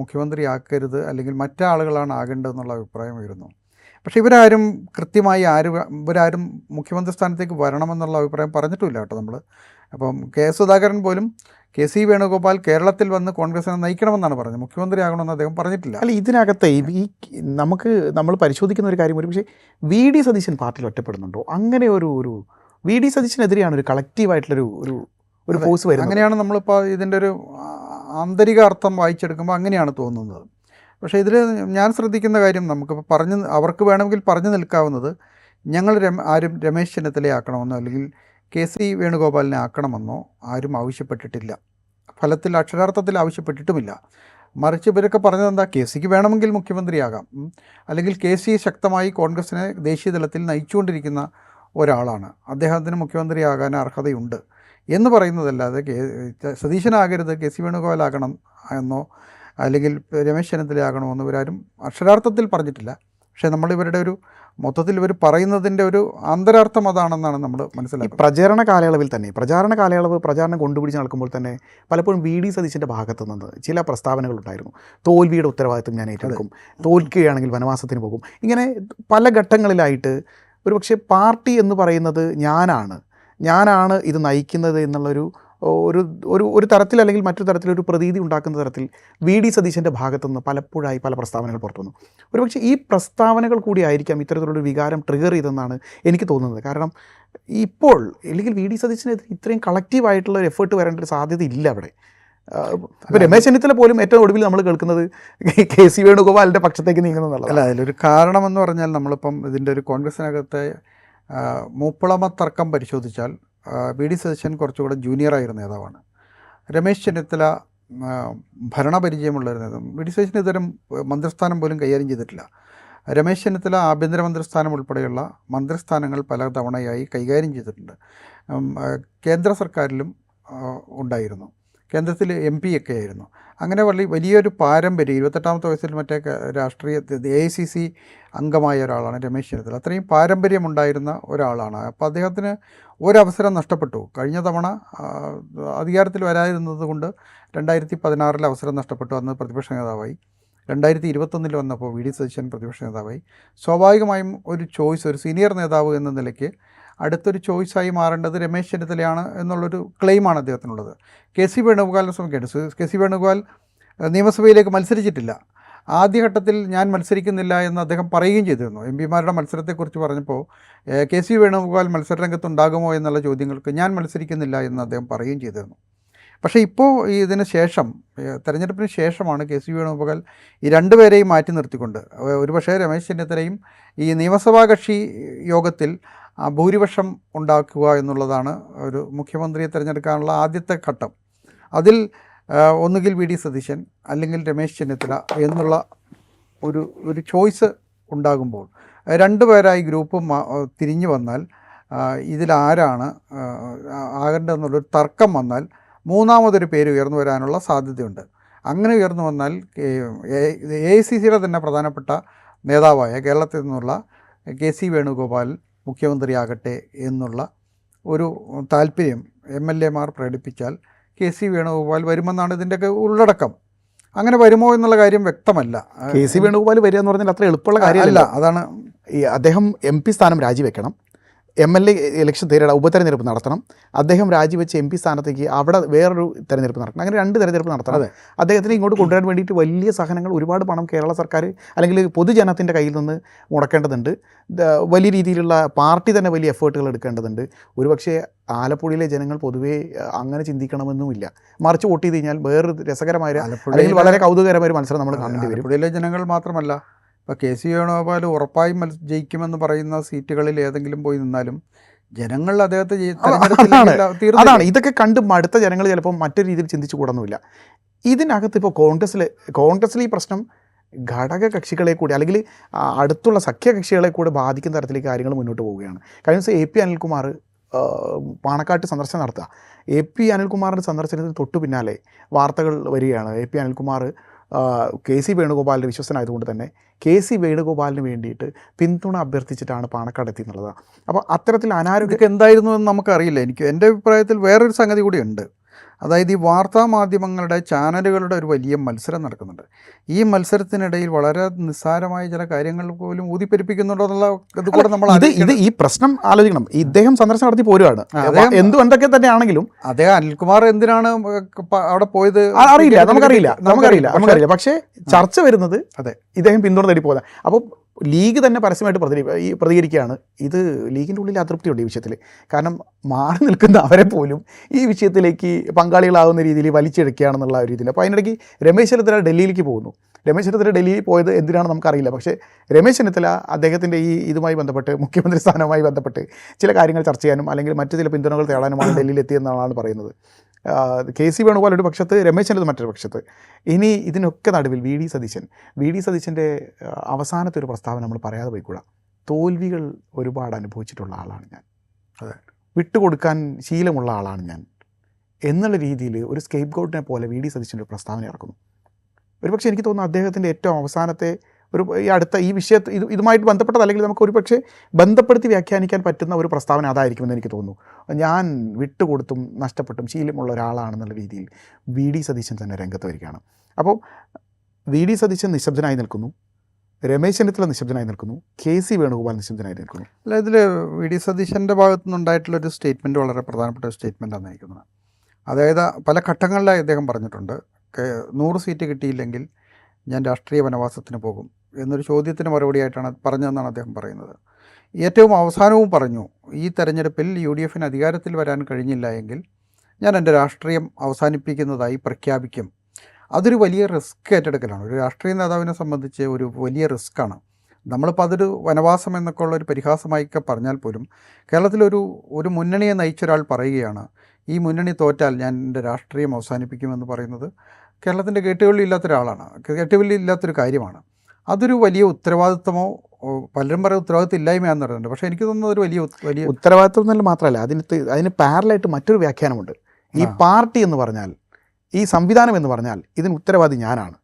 മുഖ്യമന്ത്രിയാക്കരുത്, അല്ലെങ്കിൽ മറ്റാളുകളാണ് ആകേണ്ടതെന്നുള്ള അഭിപ്രായം വരുന്നു. പക്ഷേ ഇവരാരും കൃത്യമായി ഇവരാരും മുഖ്യമന്ത്രി സ്ഥാനത്തേക്ക് വരണമെന്നുള്ള അഭിപ്രായം പറഞ്ഞിട്ടുമില്ല കേട്ടോ. നമ്മൾ അപ്പം കെ സുധാകരൻ പോലും കെ സി വേണുഗോപാൽ കേരളത്തിൽ വന്ന് കോൺഗ്രസിനെ നയിക്കണമെന്നാണ് പറഞ്ഞത്, മുഖ്യമന്ത്രിയാകണമെന്ന് അദ്ദേഹം പറഞ്ഞിട്ടില്ല. അല്ല, ഇതിനകത്ത് നമ്മൾ പരിശോധിക്കുന്ന ഒരു കാര്യം, ഒരു പക്ഷേ വി ഡി സതീശൻ പാർട്ടിയിൽ ഒറ്റപ്പെടുന്നുണ്ടോ? അങ്ങനെ ഒരു വി ഡി സതീശനെതിരെയാണ് ഒരു കളക്റ്റീവായിട്ടുള്ളൊരു ഒരു ഫോഴ്സ് വരുന്നത്. അങ്ങനെയാണ് നമ്മളിപ്പോൾ ഇതിൻ്റെ ഒരു ആന്തരിക അർത്ഥം വായിച്ചെടുക്കുമ്പോൾ അങ്ങനെയാണ് തോന്നുന്നത്. പക്ഷേ ഇതിൽ ഞാൻ ശ്രദ്ധിക്കുന്ന കാര്യം, നമുക്കിപ്പോൾ അവർക്ക് വേണമെങ്കിൽ പറഞ്ഞു നിൽക്കാവുന്നത് ഞങ്ങൾ ആരും രമേശ് ചെന്നിത്തലയെ ആക്കണമെന്നോ അല്ലെങ്കിൽ കെ സി വേണുഗോപാലിനെ ആക്കണമെന്നോ ആരും ആവശ്യപ്പെട്ടിട്ടില്ല, ഫലത്തിൽ അക്ഷരാർത്ഥത്തിൽ ആവശ്യപ്പെട്ടിട്ടുമില്ല. മറിച്ച് ഇവരൊക്കെ പറഞ്ഞത് എന്താ, കെ സിക്ക് വേണമെങ്കിൽ മുഖ്യമന്ത്രിയാകാം, അല്ലെങ്കിൽ കെ സി ശക്തമായി കോൺഗ്രസിനെ ദേശീയ തലത്തിൽ നയിച്ചുകൊണ്ടിരിക്കുന്ന ഒരാളാണ്, അദ്ദേഹത്തിന് മുഖ്യമന്ത്രിയാകാൻ അർഹതയുണ്ട് എന്ന് പറയുന്നതല്ലാതെ സതീശനാകരുത്, കെ സി വേണുഗോപാലാകണം എന്നോ അല്ലെങ്കിൽ രമേശ് ചെന്നിത്തലയാകണമോ എന്ന് ഇവരാരും അക്ഷരാർത്ഥത്തിൽ പറഞ്ഞിട്ടില്ല. പക്ഷേ നമ്മളിവരുടെ ഒരു മൊത്തത്തിൽ ഇവർ പറയുന്നതിൻ്റെ ഒരു അന്തരാർത്ഥം അതാണെന്നാണ് നമ്മൾ മനസ്സിലാക്കുന്നത്. പ്രചാരണ കാലയളവ് പ്രചാരണം കൊണ്ടുപിടിച്ച് നടക്കുമ്പോൾ തന്നെ പലപ്പോഴും വി ഡി സതീശൻ്റെ ഭാഗത്തു നിന്ന് ചില പ്രസ്താവനകളുണ്ടായിരുന്നു. തോൽവിയുടെ ഉത്തരവാദിത്വം ഞാൻ ഏറ്റെടുക്കും, തോൽക്കുകയാണെങ്കിൽ വനവാസത്തിന് പോകും. ഇങ്ങനെ പല ഘട്ടങ്ങളിലായിട്ട് ഒരുപക്ഷെ പാർട്ടി എന്ന് പറയുന്നത് ഞാനാണ് ഇത് നയിക്കുന്നത് എന്നുള്ളൊരു ഒരു തരത്തിൽ അല്ലെങ്കിൽ മറ്റൊരു തരത്തിലൊരു പ്രതീതി ഉണ്ടാക്കുന്ന തരത്തിൽ വി ഡി സതീശൻ്റെ ഭാഗത്തുനിന്ന് പലപ്പോഴായി പല പ്രസ്താവനകൾ പുറത്തു വന്നു. ഒരുപക്ഷെ ഈ പ്രസ്താവനകൾ കൂടി ആയിരിക്കാം ഇത്തരത്തിലുള്ളൊരു വികാരം ട്രിഗർ ചെയ്തെന്നാണ് എനിക്ക് തോന്നുന്നത്. കാരണം ഇപ്പോൾ അല്ലെങ്കിൽ വി ഡി സതീശനെതിരെ ഇത്രയും കളക്റ്റീവായിട്ടുള്ള ഒരു എഫേർട്ട് വരേണ്ട ഒരു സാധ്യത ഇല്ല അവിടെ. ഇപ്പോൾ രമേശ് ചെന്നിത്തല പോലും ഏറ്റവും ഒടുവിൽ നമ്മൾ കേൾക്കുന്നത് കെ സി വേണുഗോപാലിൻ്റെ പക്ഷത്തേക്ക് നീങ്ങുന്നതല്ല. അല്ല, അതിലൊരു കാരണമെന്ന് പറഞ്ഞാൽ നമ്മളിപ്പം ഇതിൻ്റെ ഒരു കോൺഗ്രസിനകത്തെ മൂപ്പളമ തർക്കം പരിശോധിച്ചാൽ വി ഡി സതീശൻ കുറച്ചുകൂടെ ജൂനിയറായിരുന്ന നേതാവാണ്. രമേശ് ചെന്നിത്തല ഭരണപരിചയമുള്ളൊരു നേതാവ്. വി ഡി സതീശൻ ഇത്തരം മന്ത്രിസ്ഥാനം പോലും കൈകാര്യം ചെയ്തിട്ടില്ല. രമേശ് ചെന്നിത്തല ആഭ്യന്തരമന്ത്രിസ്ഥാനം ഉൾപ്പെടെയുള്ള മന്ത്രിസ്ഥാനങ്ങൾ പല തവണയായി കൈകാര്യം ചെയ്തിട്ടുണ്ട്. കേന്ദ്ര സർക്കാരിലും ഉണ്ടായിരുന്നു, കേന്ദ്രത്തിൽ MP ഒക്കെ ആയിരുന്നു. അങ്ങനെ വലിയൊരു പാരമ്പര്യം, 28ാമത്തെ വയസ്സിൽ മറ്റേ രാഷ്ട്രീയ AICC അംഗമായ ഒരാളാണ് രമേശ് ചെന്നിത്തല. അത്രയും പാരമ്പര്യമുണ്ടായിരുന്ന ഒരാളാണ്. അപ്പോൾ അദ്ദേഹത്തിന് ഒരവസരം നഷ്ടപ്പെട്ടു. കഴിഞ്ഞ തവണ അധികാരത്തിൽ വരാതിരുന്നത് കൊണ്ട് 2016 അവസരം നഷ്ടപ്പെട്ടു, അന്ന് പ്രതിപക്ഷ നേതാവായി. 2021 വന്നപ്പോൾ വി ഡി സതീശൻ പ്രതിപക്ഷ നേതാവായി. സ്വാഭാവികമായും ഒരു സീനിയർ നേതാവ് എന്ന നിലയ്ക്ക് അടുത്തൊരു ചോയ്സായി മാറേണ്ടത് രമേശ് ചെന്നിത്തലയാണ് എന്നുള്ളൊരു ക്ലെയിമാണ് അദ്ദേഹത്തിനുള്ളത്. കെ സി വേണുഗോപാലിനെ സംബന്ധിക്കേണ്ടത്, കെ സി വേണുഗോപാൽ നിയമസഭയിലേക്ക് മത്സരിച്ചിട്ടില്ല. ആദ്യഘട്ടത്തിൽ ഞാൻ മത്സരിക്കുന്നില്ല എന്ന് അദ്ദേഹം പറയുകയും ചെയ്തിരുന്നു. MP മാരുടെ മത്സരത്തെക്കുറിച്ച് പറഞ്ഞപ്പോൾ കെ സി വേണുഗോപാൽ മത്സരരംഗത്തുണ്ടാകുമോ എന്നുള്ള ചോദ്യങ്ങൾക്ക് ഞാൻ മത്സരിക്കുന്നില്ല എന്ന് അദ്ദേഹം പറയുകയും ചെയ്തിരുന്നു. പക്ഷേ ഇപ്പോൾ ഇതിന് ശേഷം, തെരഞ്ഞെടുപ്പിന് ശേഷമാണ് കെ സി വേണുഗോപാൽ ഈ രണ്ടുപേരെയും മാറ്റി നിർത്തിക്കൊണ്ട്, ഒരുപക്ഷേ രമേശ് ചെന്നിത്തലയും ഈ നിയമസഭാ കക്ഷി യോഗത്തിൽ ഭൂരിപക്ഷം ഉണ്ടാക്കുക എന്നുള്ളതാണ് ഒരു മുഖ്യമന്ത്രിയെ തിരഞ്ഞെടുക്കാനുള്ള ആദ്യത്തെ ഘട്ടം. അതിൽ ഒന്നുകിൽ വി ഡി സതീശൻ അല്ലെങ്കിൽ രമേശ് ചെന്നിത്തല എന്നുള്ള ഒരു ചോയ്സ് ഉണ്ടാകുമ്പോൾ രണ്ടുപേരായി ഗ്രൂപ്പ് തിരിഞ്ഞു വന്നാൽ ഇതിലാരാണ് ആകേണ്ടതെന്നുള്ളൊരു തർക്കം വന്നാൽ മൂന്നാമതൊരു പേര് ഉയർന്നു വരാനുള്ള സാധ്യതയുണ്ട്. അങ്ങനെ ഉയർന്നു വന്നാൽ AICCയുടെ തന്നെ പ്രധാനപ്പെട്ട നേതാവായ കേരളത്തിൽ നിന്നുള്ള കെ സി വേണുഗോപാൽ മുഖ്യമന്ത്രിയാകട്ടെ എന്നുള്ള ഒരു താല്പര്യം MLAമാർ പ്രകടിപ്പിച്ചാൽ കെ സി വേണുഗോപാൽ വരുമെന്നാണ് ഇതിൻ്റെയൊക്കെ ഉള്ളടക്കം. അങ്ങനെ വരുമോ എന്നുള്ള കാര്യം വ്യക്തമല്ല. കെ സി വേണുഗോപാൽ വരിക എന്ന് പറഞ്ഞാൽ അത്ര എളുപ്പമുള്ള കാര്യമല്ല. അതാണ് ഈ അദ്ദേഹം MP സ്ഥാനം രാജിവെക്കണം, MLA ഇലക്ഷൻ ഉപതെരഞ്ഞെടുപ്പ് നടത്തണം, അദ്ദേഹം രാജിവെച്ച് MP സ്ഥാനത്തേക്ക് അവിടെ വേറൊരു തെരഞ്ഞെടുപ്പ് നടത്തണം, അങ്ങനെ 2 തെരഞ്ഞെടുപ്പ് നടത്തണം. അദ്ദേഹത്തിന് ഇങ്ങോട്ട് കൊണ്ടുവരാൻ വേണ്ടിയിട്ട് വലിയ സഹനങ്ങൾ, ഒരുപാട് പണം കേരള സർക്കാർ അല്ലെങ്കിൽ പൊതുജനത്തിൻ്റെ കയ്യിൽ നിന്ന് മുടക്കേണ്ടതുണ്ട്. വലിയ രീതിയിലുള്ള പാർട്ടി തന്നെ വലിയ എഫേർട്ടുകൾ എടുക്കേണ്ടതുണ്ട്. ഒരുപക്ഷെ ആലപ്പുഴയിലെ ജനങ്ങൾ പൊതുവേ അങ്ങനെ ചിന്തിക്കണമെന്നുമില്ല. മറിച്ച് വോട്ട് ചെയ്ത് കഴിഞ്ഞാൽ വേറൊരു രസകരമായ അല്ലെങ്കിൽ വളരെ കൗതുകകരമായ ഒരു മത്സരം നമ്മൾ കാണേണ്ടി വരും. ആലപ്പുഴയിലെ ജനങ്ങൾ മാത്രമല്ല, ഇപ്പോൾ കെ സി വേണുഗോപാൽ ഉറപ്പായും ജയിക്കുമെന്ന് പറയുന്ന സീറ്റുകളിൽ ഏതെങ്കിലും പോയി നിന്നാലും ജനങ്ങൾ അദ്ദേഹത്തെ അതാണ്. ഇതൊക്കെ കണ്ട് മടുത്ത ജനങ്ങൾ ചിലപ്പോൾ മറ്റൊരു രീതിയിൽ ചിന്തിച്ചു കൂടൊന്നുമില്ല. ഇതിനകത്ത് ഇപ്പോൾ കോൺഗ്രസ്സിൽ ഈ പ്രശ്നം ഘടക കക്ഷികളെ കൂടി അല്ലെങ്കിൽ അടുത്തുള്ള സഖ്യകക്ഷികളെ കൂടെ ബാധിക്കുന്ന തരത്തിലേക്ക് കാര്യങ്ങൾ മുന്നോട്ട് പോവുകയാണ്. കഴിഞ്ഞ ദിവസം AP അനിൽകുമാർ പാണക്കാട്ട് സന്ദർശനം നടത്തുക. AP അനിൽകുമാറിൻ്റെ സന്ദർശനത്തിന് തൊട്ടു പിന്നാലെ വാർത്തകൾ വരികയാണ്. AP അനിൽകുമാർ കെ സി വേണുഗോപാലിൻ്റെ വിശ്വസനായതുകൊണ്ട് തന്നെ കെ സി വേണുഗോപാലിന് വേണ്ടിയിട്ട് പിന്തുണ അഭ്യർത്ഥിച്ചിട്ടാണ് പാണക്കാട് എത്തി എന്നുള്ളത്. അപ്പോൾ അത്തരത്തിൽ അനാരോഗ്യം എന്തായിരുന്നു എന്ന് നമുക്കറിയില്ല. എൻ്റെ അഭിപ്രായത്തിൽ വേറൊരു സംഗതി കൂടിയുണ്ട്. അതായത് ഈ വാർത്താ മാധ്യമങ്ങളുടെ ചാനലുകളുടെ ഒരു വലിയ മത്സരം നടക്കുന്നുണ്ട്. ഈ മത്സരത്തിനിടയിൽ വളരെ നിസ്സാരമായ ചില കാര്യങ്ങൾ പോലും ഊതിപ്പെരിപ്പിക്കുന്നുണ്ടോ എന്നുള്ള ഇത് കൂടെ നമ്മൾ ഈ പ്രശ്നം ആലോചിക്കണം. ഇദ്ദേഹം സന്ദർശനം നടത്തി പോരുവാണ്, എന്തൊക്കെ തന്നെ ആണെങ്കിലും. അദ്ദേഹം അനിൽകുമാർ എന്തിനാണ് അവിടെ പോയത് അറിയില്ല, നമുക്കറിയില്ല. പക്ഷേ ചർച്ച വരുന്നത് ഇദ്ദേഹം പിന്തുണ തേടി പോകുന്നത്. അപ്പോൾ ലീഗ് തന്നെ പരസ്യമായിട്ട് പ്രതികരിക്കുകയാണ്. ഇത് ലീഗിൻ്റെ ഉള്ളിൽ അതൃപ്തിയുണ്ട് ഈ വിഷയത്തിൽ. കാരണം മാറി നിൽക്കുന്ന അവരെ പോലും ഈ വിഷയത്തിലേക്ക് പങ്കാളികളാകുന്ന രീതിയിൽ വലിച്ചെടുക്കുകയാണെന്നുള്ള ഒരു രീതിയിൽ. അപ്പോൾ അതിനിടയ്ക്ക് രമേശ് ചെന്നിത്തല ഡൽഹിയിലേക്ക് പോകുന്നു. രമേശ് ചെന്നിത്തല ഡൽഹിയിൽ പോയത് എന്തിനാണ് നമുക്കറിയില്ല. പക്ഷേ രമേശ് ചെന്നിത്തല അദ്ദേഹത്തിൻ്റെ ഇതുമായി ബന്ധപ്പെട്ട്, മുഖ്യമന്ത്രി സ്ഥാനവുമായി ബന്ധപ്പെട്ട് ചില കാര്യങ്ങൾ ചർച്ച ചെയ്യാനും അല്ലെങ്കിൽ മറ്റു ചില പിന്തുണകൾ തേടാനുമാണ് ഡൽഹിയിൽ എത്തിയെന്നാണ് പറയുന്നത്. KC വേണുഗോപാൽ ഒരു പക്ഷത്ത്, രമേശ് ചെന്നിത്തല മറ്റൊരു പക്ഷത്ത്. ഇനി ഇതിനൊക്കെ നടുവിൽ വി ഡി സതീശൻ്റെ അവസാനത്തെ ഒരു പ്രസ്താവന നമ്മൾ പറയാതെ പോയിക്കൂടാ. തോൽവികൾ ഒരുപാട് അനുഭവിച്ചിട്ടുള്ള ആളാണ് ഞാൻ, വിട്ടുകൊടുക്കാൻ ശീലമുള്ള ആളാണ് ഞാൻ എന്നുള്ള രീതിയിൽ ഒരു സ്കേപ്പ് ഗോട്ടിനെ പോലെ വി ഡി സതീശൻ്റെ ഒരു പ്രസ്താവന ഇറക്കുന്നു. ഒരുപക്ഷെ എനിക്ക് തോന്നുന്നു അദ്ദേഹത്തിൻ്റെ ഏറ്റവും അവസാനത്തെ ഈ വിഷയത്തിൽ ഇതുമായിട്ട് ബന്ധപ്പെട്ടതല്ലെങ്കിൽ നമുക്ക് ഒരുപക്ഷെ ബന്ധപ്പെടുത്തി വ്യാഖ്യാനിക്കാൻ പറ്റുന്ന ഒരു പ്രസ്താവന അതായിരിക്കുമെന്ന് എനിക്ക് തോന്നുന്നു. ഞാൻ വിട്ടുകൊടുത്തും നഷ്ടപ്പെട്ടും ശീലമുള്ള ഒരാളാണെന്നുള്ള രീതിയിൽ വി ഡി സതീശൻ തന്നെ രംഗത്ത് വരികയാണ്. അപ്പോൾ വി ഡി സതീശൻ നിശബ്ദനായി നിൽക്കുന്നു, രമേശ് ചെന്നിത്തല നിശബ്ദനായി നിൽക്കുന്നു, KC വേണുഗോപാൽ നിശബ്ദനായി നിൽക്കുന്നു. അല്ല, ഇതിൽ വി ഡി സതീശൻ്റെ ഭാഗത്തു നിന്നുണ്ടായിട്ടുള്ളൊരു സ്റ്റേറ്റ്മെൻറ്റ് വളരെ പ്രധാനപ്പെട്ട ഒരു സ്റ്റേറ്റ്മെൻറ്റാണ് നയിക്കുന്നത്. അതായത് പല ഘട്ടങ്ങളിലായി അദ്ദേഹം പറഞ്ഞിട്ടുണ്ട്, 100 സീറ്റ് കിട്ടിയില്ലെങ്കിൽ ഞാൻ രാഷ്ട്രീയ വനവാസത്തിന് പോകും എന്നൊരു ചോദ്യത്തിന് മറുപടിയായിട്ടാണ് പറഞ്ഞതെന്നാണ് അദ്ദേഹം പറയുന്നത്. ഏറ്റവും അവസാനവും പറഞ്ഞു, ഈ തെരഞ്ഞെടുപ്പിൽ UDF അധികാരത്തിൽ വരാൻ കഴിഞ്ഞില്ല എങ്കിൽ ഞാൻ എൻ്റെ രാഷ്ട്രീയം അവസാനിപ്പിക്കുന്നതായി പ്രഖ്യാപിക്കും. അതൊരു വലിയ റിസ്ക് ഏറ്റെടുക്കലാണ്. ഒരു രാഷ്ട്രീയ നേതാവിനെ സംബന്ധിച്ച് ഒരു വലിയ റിസ്ക്കാണ്. നമ്മളിപ്പോൾ അതൊരു വനവാസം എന്നൊക്കെ ഉള്ളൊരു പരിഹാസമായിക്കെ പറഞ്ഞാൽ പോലും കേരളത്തിലൊരു മുന്നണിയെ നയിച്ചൊരാൾ പറയുകയാണ്, ഈ മുന്നണി തോറ്റാൽ ഞാൻ എൻ്റെ രാഷ്ട്രീയം അവസാനിപ്പിക്കുമെന്ന് പറയുന്നത് കേരളത്തിൻ്റെ കേട്ടുകളില്ലാത്തൊരാളാണ്, കേട്ടുകളില്ലാത്തൊരു കാര്യമാണ്. അതൊരു വലിയ ഉത്തരവാദിത്വമോ, പലരും പറയും ഉത്തരവാദിത്വം ഇല്ലായ്മയാണെന്ന് പറയുന്നുണ്ട്. പക്ഷേ എനിക്ക് തോന്നുന്നത് ഒരു വലിയ ഉത്തരവാദിത്വം എന്നല്ല മാത്രമല്ല, അതിന് പാരലായിട്ട് മറ്റൊരു വ്യാഖ്യാനമുണ്ട്. ഈ പാർട്ടി എന്ന് പറഞ്ഞാൽ, ഈ സംവിധാനം എന്ന് പറഞ്ഞാൽ ഇതിന് ഉത്തരവാദി ഞാനാണ്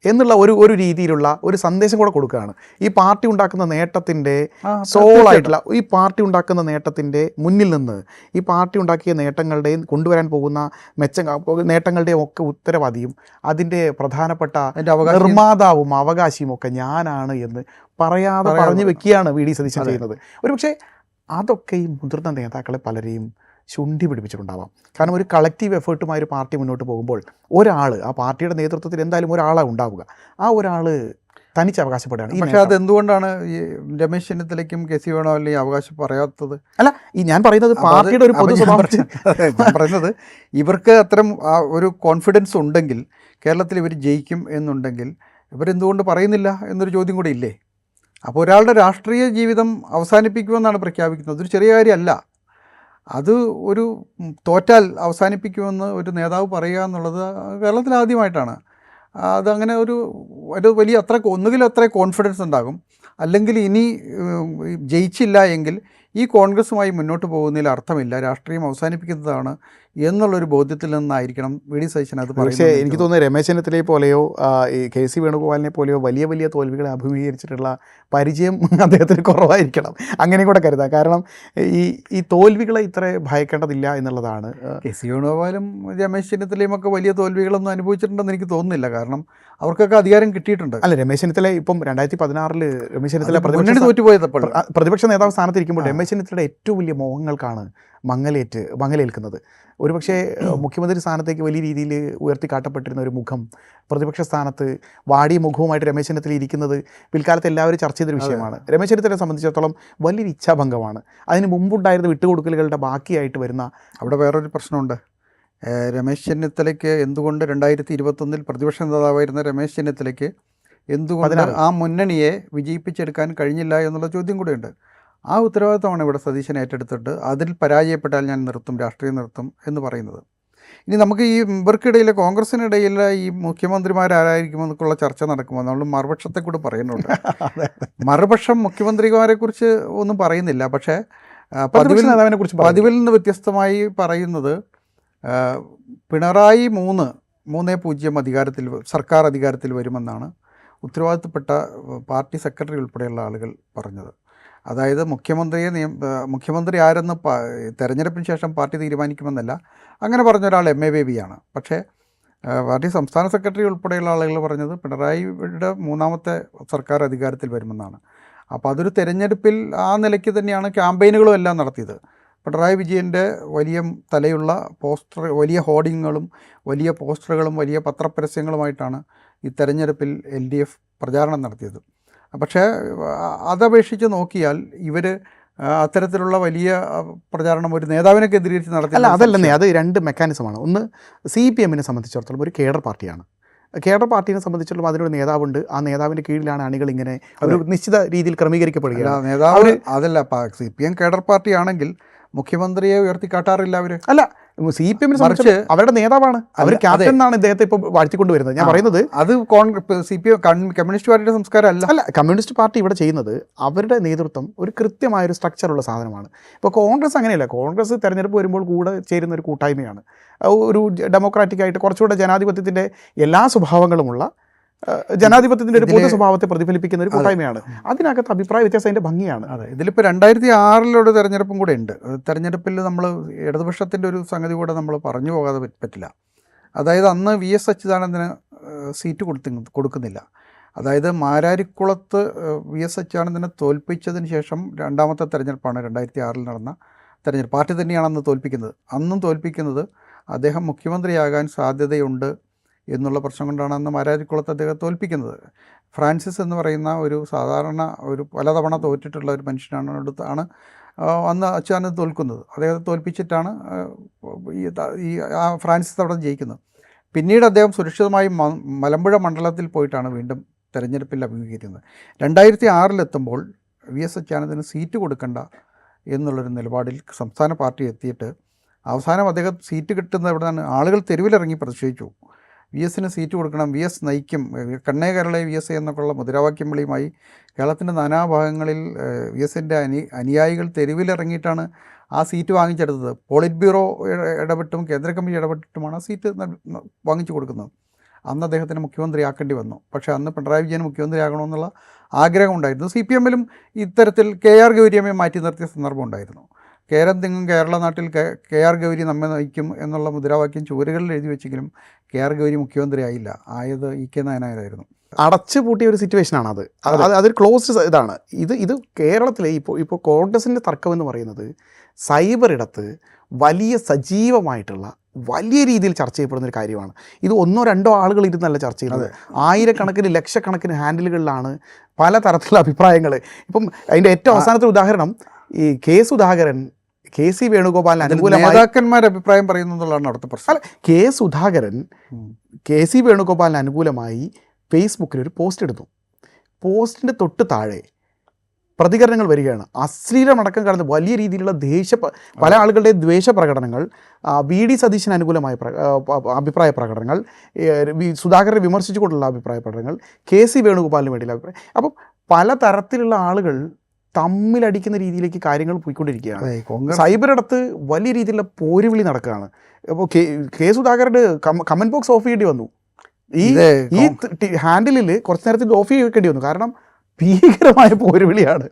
എന്നുള്ള ഒരു രീതിയിലുള്ള ഒരു സന്ദേശം കൂടെ കൊടുക്കുകയാണ്. ഈ പാർട്ടി ഉണ്ടാക്കുന്ന നേട്ടത്തിൻ്റെ സോളായിട്ടുള്ള, ഈ പാർട്ടി ഉണ്ടാക്കുന്ന നേട്ടത്തിൻ്റെ മുന്നിൽ നിന്ന് ഈ പാർട്ടി ഉണ്ടാക്കിയ നേട്ടങ്ങളുടെയും കൊണ്ടുവരാൻ പോകുന്ന നേട്ടങ്ങളുടെയും ഒക്കെ ഉത്തരവാദിയും അതിൻ്റെ പ്രധാനപ്പെട്ട നിർമ്മാതാവും അവകാശിയും ഒക്കെ ഞാനാണ് എന്ന് പറയാതെ പറഞ്ഞു വെക്കുകയാണ് വി ഡി സതീശൻ ചെയ്യുന്നത്. ഒരുപക്ഷെ അതൊക്കെ ഈ മുതിർന്ന നേതാക്കളെ പലരെയും ശുണ്ഠി പിടിപ്പിച്ചിട്ടുണ്ടാവാം. കാരണം ഒരു കളക്റ്റീവ് എഫേർട്ടുമായി ഒരു പാർട്ടി മുന്നോട്ട് പോകുമ്പോൾ ഒരാൾ, ആ പാർട്ടിയുടെ നേതൃത്വത്തിൽ എന്തായാലും ഒരാളാണ് ഉണ്ടാവുക, ആ ഒരാൾ തനിച്ച് അവകാശപ്പെടുകയാണ്. പക്ഷേ അതെന്തുകൊണ്ടാണ് ഈ രമേശ് ചെന്നിത്തലയ്ക്കും KC വേണുഗോപാലിനും ഈ അവകാശം പറയാത്തത്? അല്ല, ഞാൻ പറയുന്നത് പാർട്ടിയുടെ ഒരു പൊതു ഞാൻ പറയുന്നത് ഇവർക്ക് അത്തരം ഒരു കോൺഫിഡൻസ് ഉണ്ടെങ്കിൽ, കേരളത്തിൽ ഇവർ ജയിക്കും എന്നുണ്ടെങ്കിൽ ഇവരെന്തുകൊണ്ട് പറയുന്നില്ല എന്നൊരു ചോദ്യം കൂടി ഇല്ലേ? അപ്പോൾ ഒരാളുടെ രാഷ്ട്രീയ ജീവിതം അവസാനിപ്പിക്കുമെന്നാണ് പ്രഖ്യാപിക്കുന്നത്. അതൊരു ചെറിയ കാര്യമല്ല. അത് ഒരു തോറ്റാൽ അവസാനിപ്പിക്കുമെന്ന് ഒരു നേതാവ് പറയുക എന്നുള്ളത് കേരളത്തിൽ ആദ്യമായിട്ടാണ്. അതങ്ങനെ ഒരു വലിയ ഒന്നുകിൽ അത്ര കോൺഫിഡൻസ് ഉണ്ടാകും, അല്ലെങ്കിൽ ഇനി ജയിച്ചില്ല എങ്കിൽ ഈ കോൺഗ്രസുമായി മുന്നോട്ട് പോകുന്നതിൽ അർത്ഥമില്ല, രാഷ്ട്രീയം അവസാനിപ്പിക്കുന്നതാണ് എന്നുള്ളൊരു ബോധ്യത്തിൽ നിന്നായിരിക്കണം വി ഡി സതീശൻ അത് പറയുന്നത്. പക്ഷേ എനിക്ക് തോന്നുന്നത് രമേശ് ചെന്നിത്തലയെ പോലെയോ ഈ KC വേണുഗോപാലിനെ പോലെയോ വലിയ വലിയ തോൽവികളെ അഭിമുഖീകരിച്ചിട്ടുള്ള പരിചയം അദ്ദേഹത്തിന് കുറവായിരിക്കണം, അങ്ങനെ കൂടെ കരുതാം. കാരണം ഈ തോൽവികളെ ഇത്ര ഭയക്കേണ്ടതില്ല എന്നുള്ളതാണ്. KC വേണുഗോപാലും രമേശ് ചെന്നിത്തലയും ഒക്കെ വലിയ തോൽവികളൊന്നും അനുഭവിച്ചിട്ടുണ്ടെന്ന് എനിക്ക് തോന്നുന്നില്ല. കാരണം അവർക്കൊക്കെ അധികാരം കിട്ടിയിട്ടുണ്ട്. അല്ല, രമേശ് ചെന്നിത്തല ഇപ്പം 2016 രമേശ് ചെന്നിത്തല പ്രതിപക്ഷ നേതാവ് സ്ഥാനത്തിരിക്കുമ്പോൾ രമേശ് ചെന്നിത്തലയുടെ ഏറ്റവും വലിയ മോഹങ്ങൾക്കാണ് മങ്ങലേൽക്കുന്നത്. ഒരുപക്ഷെ മുഖ്യമന്ത്രി സ്ഥാനത്തേക്ക് വലിയ രീതിയിൽ ഉയർത്തിക്കാട്ടപ്പെട്ടിരുന്ന ഒരു മുഖം, പ്രതിപക്ഷ സ്ഥാനത്ത് വാടിയ മുഖവുമായിട്ട് രമേശ് ചെന്നിത്തല ഇരിക്കുന്നത് പിൽക്കാലത്ത് എല്ലാവരും ചർച്ച ചെയ്തൊരു വിഷയമാണ്. രമേശ് ചെന്നിത്തലയെ സംബന്ധിച്ചിടത്തോളം വലിയൊരു ഇച്ഛാഭംഗമാണ്. അതിന് മുമ്പുണ്ടായിരുന്ന വിട്ടുകൊടുക്കലുകളുടെ ബാക്കിയായിട്ട് വരുന്ന. അവിടെ വേറൊരു പ്രശ്നമുണ്ട്. രമേശ് ചെന്നിത്തലയ്ക്ക് എന്തുകൊണ്ട് 2021 പ്രതിപക്ഷ നേതാവായിരുന്ന രമേശ് ചെന്നിത്തലയ്ക്ക് എന്തുകൊണ്ട് ആ മുന്നണിയെ വിജയിപ്പിച്ചെടുക്കാൻ കഴിഞ്ഞില്ല എന്നുള്ള ചോദ്യം കൂടെയുണ്ട്. ആ ഉത്തരവാദിത്തമാണ് ഇവിടെ സതീശൻ ഏറ്റെടുത്തിട്ട് അതിൽ പരാജയപ്പെട്ടാൽ ഞാൻ രാഷ്ട്രീയം നിർത്തും എന്ന് പറയുന്നത്. ഇനി നമുക്ക് ഈ ഇവർക്കിടയിൽ, കോൺഗ്രസിനിടയിൽ ഈ മുഖ്യമന്ത്രിമാരായിരിക്കുമെന്നൊക്കെയുള്ള ചർച്ച നടക്കുമ്പോൾ നമ്മൾ മറുപക്ഷത്തെ കൂടെ പറയുന്നുണ്ട്. മറുപക്ഷം മുഖ്യമന്ത്രിമാരെക്കുറിച്ച് ഒന്നും പറയുന്നില്ല. പക്ഷേ പതിവിൽ നിന്ന് വ്യത്യസ്തമായി പറയുന്നത് പിണറായി 3-0 സർക്കാർ അധികാരത്തിൽ വരുമെന്നാണ് ഉത്തരവാദിത്തപ്പെട്ട പാർട്ടി സെക്രട്ടറി ഉൾപ്പെടെയുള്ള ആളുകൾ പറഞ്ഞത്. അതായത് മുഖ്യമന്ത്രി ആരെന്ന് തെരഞ്ഞെടുപ്പിന് ശേഷം പാർട്ടി തീരുമാനിക്കുമെന്നല്ല, അങ്ങനെ പറഞ്ഞ ഒരാൾ MA ബേബിയാണ്. പക്ഷേ പാർട്ടി സംസ്ഥാന സെക്രട്ടറി ഉൾപ്പെടെയുള്ള ആളുകൾ പറഞ്ഞത് പിണറായിയുടെ 3ാമത്തെ സർക്കാർ അധികാരത്തിൽ വരുമെന്നാണ്. അപ്പോൾ അതൊരു തെരഞ്ഞെടുപ്പിൽ ആ നിലയ്ക്ക് തന്നെയാണ് ക്യാമ്പയിനുകളും എല്ലാം നടത്തിയത്. പിണറായി വിജയൻ്റെ വലിയ തലയുള്ള വലിയ ഹോർഡിങ്ങുകളും വലിയ പോസ്റ്ററുകളും വലിയ പത്രപരസ്യങ്ങളുമായിട്ടാണ് ഈ തെരഞ്ഞെടുപ്പിൽ LDF പ്രചാരണം നടത്തിയത്. പക്ഷേ അതപേക്ഷിച്ച് നോക്കിയാൽ ഇവർ അത്തരത്തിലുള്ള വലിയ പ്രചാരണം ഒരു നേതാവിനെ കേന്ദ്രീകരിച്ച് നടത്തി. അല്ല, അതല്ലെന്നേ, അത് 2 മെക്കാനിസമാണ്. ഒന്ന്, CPM-നെ സംബന്ധിച്ചിടത്തോളം ഒരു കേഡർ പാർട്ടിയാണ്. കേഡർ പാർട്ടിയെ സംബന്ധിച്ചിടത്തോളം അതിനൊരു നേതാവുണ്ട്. ആ നേതാവിൻ്റെ കീഴിലാണ് അണികൾ ഇങ്ങനെ ഒരു നിശ്ചിത രീതിയിൽ ക്രമീകരിക്കപ്പെടുകയാണ്. നേതാവ് അതല്ല, CPM കേഡർ പാർട്ടിയാണെങ്കിൽ മുഖ്യമന്ത്രിയെ ഉയർത്തിക്കാട്ടാറില്ല അവർ. അല്ല, CPM-നെ സംബന്ധിച്ച് അവരുടെ നേതാവാണ്, അവർ ക്യാപ്റ്റൻ എന്നാണ് ഇദ്ദേഹത്തെ ഇപ്പോൾ വാഴ്ത്തിക്കൊണ്ടുവരുന്നത്. ഞാൻ പറയുന്നത് അത് CPM കമ്മ്യൂണിസ്റ്റ് പാർട്ടിയുടെ സംസ്കാരം അല്ല. കമ്മ്യൂണിസ്റ്റ് പാർട്ടി ഇവിടെ ചെയ്യുന്നത് അവരുടെ നേതൃത്വം ഒരു കൃത്യമായൊരു സ്ട്രക്ചറുള്ള സാധനമാണ്. ഇപ്പോൾ കോൺഗ്രസ് അങ്ങനെയല്ല. കോൺഗ്രസ് തെരഞ്ഞെടുപ്പ് വരുമ്പോൾ കൂടെ ചേരുന്ന ഒരു കൂട്ടായ്മയാണ്. ഒരു ഡെമോക്രാറ്റിക് ആയിട്ട് കുറച്ചുകൂടെ ജനാധിപത്യത്തിൻ്റെ എല്ലാ സ്വഭാവങ്ങളുമുള്ള ജനാധിപത്യത്തിൻ്റെ ഒരു പൊതു സ്വഭാവത്തെ പ്രതിഫലിപ്പിക്കുന്ന ഒരു കൂട്ടായ്മയാണ്. അതിനകത്ത് അഭിപ്രായ വ്യത്യാസം അതിൻ്റെ ഭംഗിയാണ്. അതെ, ഇതിലിപ്പോൾ 2006 തെരഞ്ഞെടുപ്പും കൂടെ ഉണ്ട്. തെരഞ്ഞെടുപ്പിൽ നമ്മൾ ഇടതുപക്ഷത്തിൻ്റെ ഒരു സംഗതി കൂടെ നമ്മൾ പറഞ്ഞു പോകാതെ പറ്റില്ല. അതായത് അന്ന് VS അച്യുതാനന്ദന് സീറ്റ് കൊടുക്കുന്നില്ല. അതായത് മാരാരിക്കുളത്ത് VS അച്യുതാനന്ദനെ തോൽപ്പിച്ചതിന് ശേഷം 2ാമത്തെ തെരഞ്ഞെടുപ്പാണ് 2006 നടന്ന തെരഞ്ഞെടുപ്പ്. പാർട്ടി തന്നെയാണ് അന്ന് തോൽപ്പിക്കുന്നത്. അന്നും തോൽപ്പിക്കുന്നത് അദ്ദേഹം മുഖ്യമന്ത്രിയാകാൻ സാധ്യതയുണ്ട് എന്നുള്ള പ്രശ്നം കൊണ്ടാണ് അന്ന് മാരാരിക്കുളത്ത് അദ്ദേഹം തോൽപ്പിക്കുന്നത്. ഫ്രാൻസിസ് എന്ന് പറയുന്ന ഒരു സാധാരണ ഒരു പലതവണ തോറ്റിട്ടുള്ള ഒരു മനുഷ്യനാണ് അന്ന് അച്യുതാനന്ദൻ തോൽക്കുന്നത്. അദ്ദേഹത്തെ തോൽപ്പിച്ചിട്ടാണ് ഫ്രാൻസിസ് അവിടെ ജയിക്കുന്നത്. പിന്നീട് അദ്ദേഹം സുരക്ഷിതമായി മലമ്പുഴ മണ്ഡലത്തിൽ പോയിട്ടാണ് വീണ്ടും തെരഞ്ഞെടുപ്പിൽ അഭിമുഖീകരിക്കുന്നത്. 2006 VS അച്യുതാനന്ദന് സീറ്റ് കൊടുക്കണ്ട എന്നുള്ളൊരു നിലപാടിൽ സംസ്ഥാന പാർട്ടി എത്തിയിട്ട് അവസാനം അദ്ദേഹം സീറ്റ് കിട്ടുന്നത് എവിടെയാണ്? ആളുകൾ തെരുവിലിറങ്ങി പ്രതിഷേധിച്ചു. VS-ന് സീറ്റ് കൊടുക്കണം, VS നയിക്കും, കണ്ണേ കേരളെ VS എന്നൊക്കെയുള്ള മുദ്രാവാക്യം വിളിയുമായി കേരളത്തിൻ്റെ നാനാഭാഗങ്ങളിൽ VS-ൻ്റെ അനുയായികൾ തെരുവിലിറങ്ങിയിട്ടാണ് ആ സീറ്റ് വാങ്ങിച്ചെടുത്തത്. പോളിറ്റ് ബ്യൂറോ ഇടപെട്ടും കേന്ദ്ര കമ്മിറ്റി ഇടപെട്ടിട്ടുമാണ് ആ സീറ്റ് വാങ്ങിച്ചു കൊടുക്കുന്നത്. അന്ന് അദ്ദേഹത്തിന് മുഖ്യമന്ത്രിയാക്കേണ്ടി വന്നു. പക്ഷേ അന്ന് പിണറായി വിജയൻ മുഖ്യമന്ത്രിയാകണമെന്നുള്ള ആഗ്രഹമുണ്ടായിരുന്നു. CPM-ലും ഇത്തരത്തിൽ KR ഗൗരിയമ്മയെ മാറ്റി നിർത്തിയ സന്ദർഭം ഉണ്ടായിരുന്നു. കേരം തിങ്ങും കേരള നാട്ടിൽ KR ഗൗരി നമ്മെ നയിക്കും എന്നുള്ള മുദ്രാവാക്യം ചുവരുകളിൽ എഴുതി വെച്ചെങ്കിലും KR ഗൗരി മുഖ്യമന്ത്രിയായില്ല. ആയത് EK നായനായിരുന്നു. അടച്ചു പൂട്ടിയ ഒരു സിറ്റുവേഷനാണ് അത്. അതൊരു ക്ലോസ്ഡ് ഇതാണ്. ഇത് കേരളത്തിലെ ഇപ്പോൾ കോൺഗ്രസിൻ്റെ തർക്കം എന്ന് പറയുന്നത് സൈബർ ഇടത്ത് വലിയ സജീവമായിട്ടുള്ള വലിയ രീതിയിൽ ചർച്ച ചെയ്യപ്പെടുന്ന ഒരു കാര്യമാണ്. ഇത് 1-2 ആളുകൾ ഇരുന്നല്ല ചർച്ച ചെയ്യുന്നത്. ആയിരക്കണക്കിന് ലക്ഷക്കണക്കിന് ഹാൻഡിലുകളിലാണ് പലതരത്തിലുള്ള അഭിപ്രായങ്ങൾ. ഇപ്പം അതിൻ്റെ ഏറ്റവും അവസാനത്തെ ഉദാഹരണം ഈ സുധാകരൻ KC വേണുഗോപാലിന് അനുകൂലമായി നേതാക്കന്മാർ അഭിപ്രായം പറയുന്നു എന്നുള്ളതാണ് അവിടുത്തെ പ്രശ്നം. സുധാകരൻ KC വേണുഗോപാലിന് അനുകൂലമായി ഫേസ്ബുക്കിൽ ഒരു പോസ്റ്റ് എടുത്തു. പോസ്റ്റിൻ്റെ തൊട്ട് താഴെ പ്രതികരണങ്ങൾ വരികയാണ്. അശ്ലീലമടക്കം കടന്ന് വലിയ രീതിയിലുള്ള പല ആളുകളുടെയും ദ്വേഷ പ്രകടനങ്ങൾ, VD സതീശന് അനുകൂലമായ അഭിപ്രായ പ്രകടനങ്ങൾ, സുധാകരനെ വിമർശിച്ചുകൊണ്ടുള്ള അഭിപ്രായ പ്രകടനങ്ങൾ, KC വേണുഗോപാലിന് വേണ്ടിയുള്ള അഭിപ്രായം. അപ്പം പലതരത്തിലുള്ള ആളുകൾ തമ്മിലടിക്കുന്ന രീതിയിലേക്ക് കാര്യങ്ങൾ പോയിക്കൊണ്ടിരിക്കുകയാണ്. സൈബർ ഇടത്ത് വലിയ രീതിയിലുള്ള പോരുവിളി നടക്കുകയാണ്. അപ്പോൾ സുധാകരൻ്റെ കമൻറ്റ് ബോക്സ് ഓഫ് ചെയ്യേണ്ടി വന്നു. ഈ ഹാൻഡിലിൽ കുറച്ച് നേരത്തിൽ ഓഫ് ചെയ്യേണ്ടി വന്നു. കാരണം ഭീകരമായ പോരുവിളിയാണ്.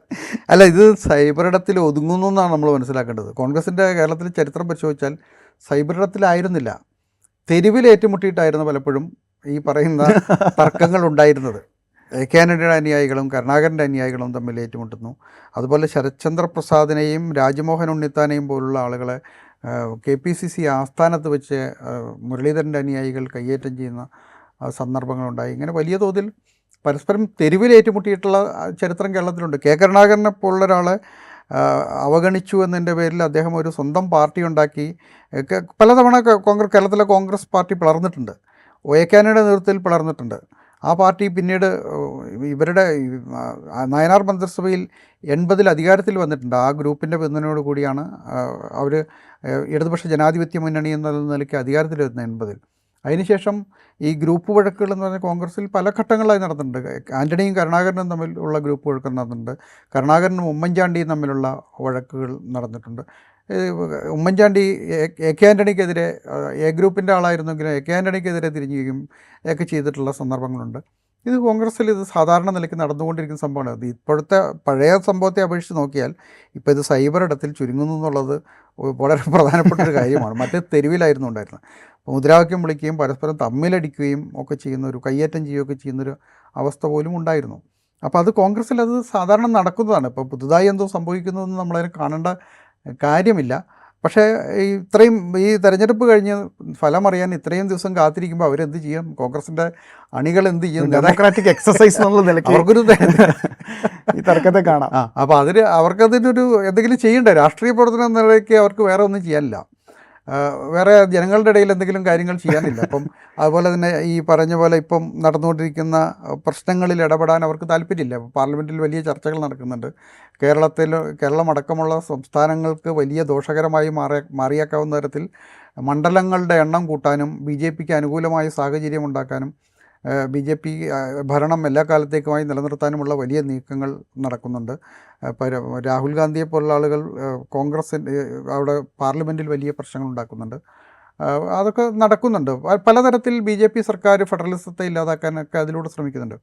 അല്ല, ഇത് സൈബർ ഇടത്തിൽ ഒതുങ്ങുന്നു എന്നാണ് നമ്മൾ മനസ്സിലാക്കേണ്ടത്. കോൺഗ്രസിൻ്റെ കേരളത്തിലെ ചരിത്രം പരിശോധിച്ചാൽ സൈബർ ഇടത്തിലായിരുന്നില്ല, തെരുവിൽ ഏറ്റുമുട്ടിയിട്ടായിരുന്നു പലപ്പോഴും ഈ പറയുന്ന തർക്കങ്ങൾ ഉണ്ടായിരുന്നത്. AK ആന്റണിയുടെ അനുയായികളും കരുണാകരൻ്റെ അനുയായികളും തമ്മിൽ ഏറ്റുമുട്ടുന്നു. അതുപോലെ ശരത്ചന്ദ്ര പ്രസാദിനെയും രാജ്മോഹൻ ഉണ്ണിത്താനെയും പോലുള്ള ആളുകളെ KPCC ആസ്ഥാനത്ത് വെച്ച് മുരളീധരൻ്റെ അനുയായികൾ കയ്യേറ്റം ചെയ്യുന്ന സന്ദർഭങ്ങളുണ്ടായി. ഇങ്ങനെ വലിയ തോതിൽ പരസ്പരം തെരുവിൽ ഏറ്റുമുട്ടിയിട്ടുള്ള ചരിത്രം കേരളത്തിലുണ്ട്. കരുണാകരനെ പോലുള്ള ഒരാളെ അവഗണിച്ചു എന്നതിൻ്റെ പേരിൽ അദ്ദേഹം ഒരു സ്വന്തം പാർട്ടി ഉണ്ടാക്കി. പലതവണ കേരളത്തിലെ കോൺഗ്രസ് പാർട്ടി പിളർന്നിട്ടുണ്ട്. AK ആന്റണിയുടെ നേതൃത്വത്തിൽ പിളർന്നിട്ടുണ്ട്. ആ പാർട്ടി പിന്നീട് ഇവരുടെ നയനാർ മന്ത്രിസഭയിൽ 80 അധികാരത്തിൽ വന്നിട്ടുണ്ട്. ആ ഗ്രൂപ്പിൻ്റെ പിന്തുണയോട് കൂടിയാണ് അവർ ഇടതുപക്ഷ ജനാധിപത്യ മുന്നണി എന്ന നിലയ്ക്ക് അധികാരത്തിൽ വരുന്നത് 80. അതിനുശേഷം ഈ ഗ്രൂപ്പ് വഴക്കുകൾ എന്ന് പറഞ്ഞാൽ കോൺഗ്രസിൽ പല ഘട്ടങ്ങളായി നടന്നിട്ടുണ്ട്. ആൻ്റണിയും കരുണാകരനും തമ്മിലുള്ള ഗ്രൂപ്പ് വഴക്കുകൾ നടന്നിട്ടുണ്ട്. കരുണാകരനും ഉമ്മൻചാണ്ടിയും തമ്മിലുള്ള വഴക്കുകൾ നടന്നിട്ടുണ്ട്. ഉമ്മൻചാണ്ടി AK ആൻ്റണിക്കെതിരെ A ഗ്രൂപ്പിൻ്റെ ആളായിരുന്നെങ്കിലും AK ആൻ്റണിക്കെതിരെ തിരിഞ്ഞുകയും ഒക്കെ ചെയ്തിട്ടുള്ള സന്ദർഭങ്ങളുണ്ട്. ഇത് കോൺഗ്രസ്സിൽ ഇത് സാധാരണ നിലയ്ക്ക് നടന്നുകൊണ്ടിരിക്കുന്ന സംഭവമാണ്. ഇത് ഇപ്പോഴത്തെ പഴയ സംഭവത്തെ അപേക്ഷിച്ച് നോക്കിയാൽ ഇപ്പോൾ ഇത് സൈബർ ഇടത്തിൽ ചുരുങ്ങുന്നു എന്നുള്ളത് വളരെ പ്രധാനപ്പെട്ട ഒരു കാര്യമാണ്. മറ്റേ തെരുവിലായിരുന്നു ഉണ്ടായിരുന്നത്. മുദ്രാവാക്യം വിളിക്കുകയും പരസ്പരം തമ്മിലടിക്കുകയും ഒക്കെ ചെയ്യുന്നൊരു കയ്യേറ്റം ചെയ്യുകയൊക്കെ ചെയ്യുന്നൊരു അവസ്ഥ പോലും ഉണ്ടായിരുന്നു. അപ്പോൾ അത് കോൺഗ്രസ്സിൽ അത് സാധാരണ നടക്കുന്നതാണ്. ഇപ്പോൾ പുതുതായി എന്തോ സംഭവിക്കുന്നതെന്ന് നമ്മളതിനെ കാണേണ്ട കാര്യമില്ല. പക്ഷേ ഇത്രയും ഈ തെരഞ്ഞെടുപ്പ് കഴിഞ്ഞ് ഫലം അറിയാൻ ഇത്രയും ദിവസം കാത്തിരിക്കുമ്പോൾ അവരെന്ത് ചെയ്യും? കോൺഗ്രസിൻ്റെ അണികൾ എന്ത് ചെയ്യും? ഡെമോക്രാറ്റിക് എക്സസൈസ് എന്നുള്ള നിലയ്ക്ക് അവർക്കൊരു ഈ തർക്കത്തെ കാണാം. അപ്പോൾ അവർക്കതിനൊരു എന്തെങ്കിലും ചെയ്യണ്ടേ? രാഷ്ട്രീയ പ്രവർത്തനം എന്ന നിലയ്ക്ക് അവർക്ക് വേറെ ഒന്നും ചെയ്യാനില്ല. വേറെ ജനങ്ങളുടെ ഇടയിൽ എന്തെങ്കിലും കാര്യങ്ങൾ ചെയ്യാനില്ല. അപ്പം അതുപോലെ തന്നെ ഈ പറഞ്ഞ പോലെ ഇപ്പം നടന്നുകൊണ്ടിരിക്കുന്ന പ്രശ്നങ്ങളിൽ ഇടപെടാൻ അവർക്ക് താല്പര്യമില്ല. പാർലമെൻറ്റിൽ വലിയ ചർച്ചകൾ നടക്കുന്നുണ്ട്. കേരളമടക്കമുള്ള സംസ്ഥാനങ്ങൾക്ക് വലിയ ദോഷകരമായി മാറിയേക്കാവുന്ന തരത്തിൽ മണ്ഡലങ്ങളുടെ എണ്ണം കൂട്ടാനും BJPക്ക് അനുകൂലമായ സാഹചര്യം ഉണ്ടാക്കാനും BJP ഭരണം എല്ലാ കാലത്തേക്കുമായി നിലനിർത്താനുമുള്ള വലിയ നീക്കങ്ങൾ നടക്കുന്നുണ്ട്. രാഹുൽ ഗാന്ധിയെ പോലുള്ള ആളുകൾ അവിടെ പാർലമെൻറ്റിൽ വലിയ പ്രശ്നങ്ങൾ ഉണ്ടാക്കുന്നുണ്ട്. അതൊക്കെ നടക്കുന്നുണ്ട്. പലതരത്തിൽ BJP സർക്കാർ ഫെഡറലിസത്തെ ഇല്ലാതാക്കാനൊക്കെ അതിലൂടെ ശ്രമിക്കുന്നുണ്ട്.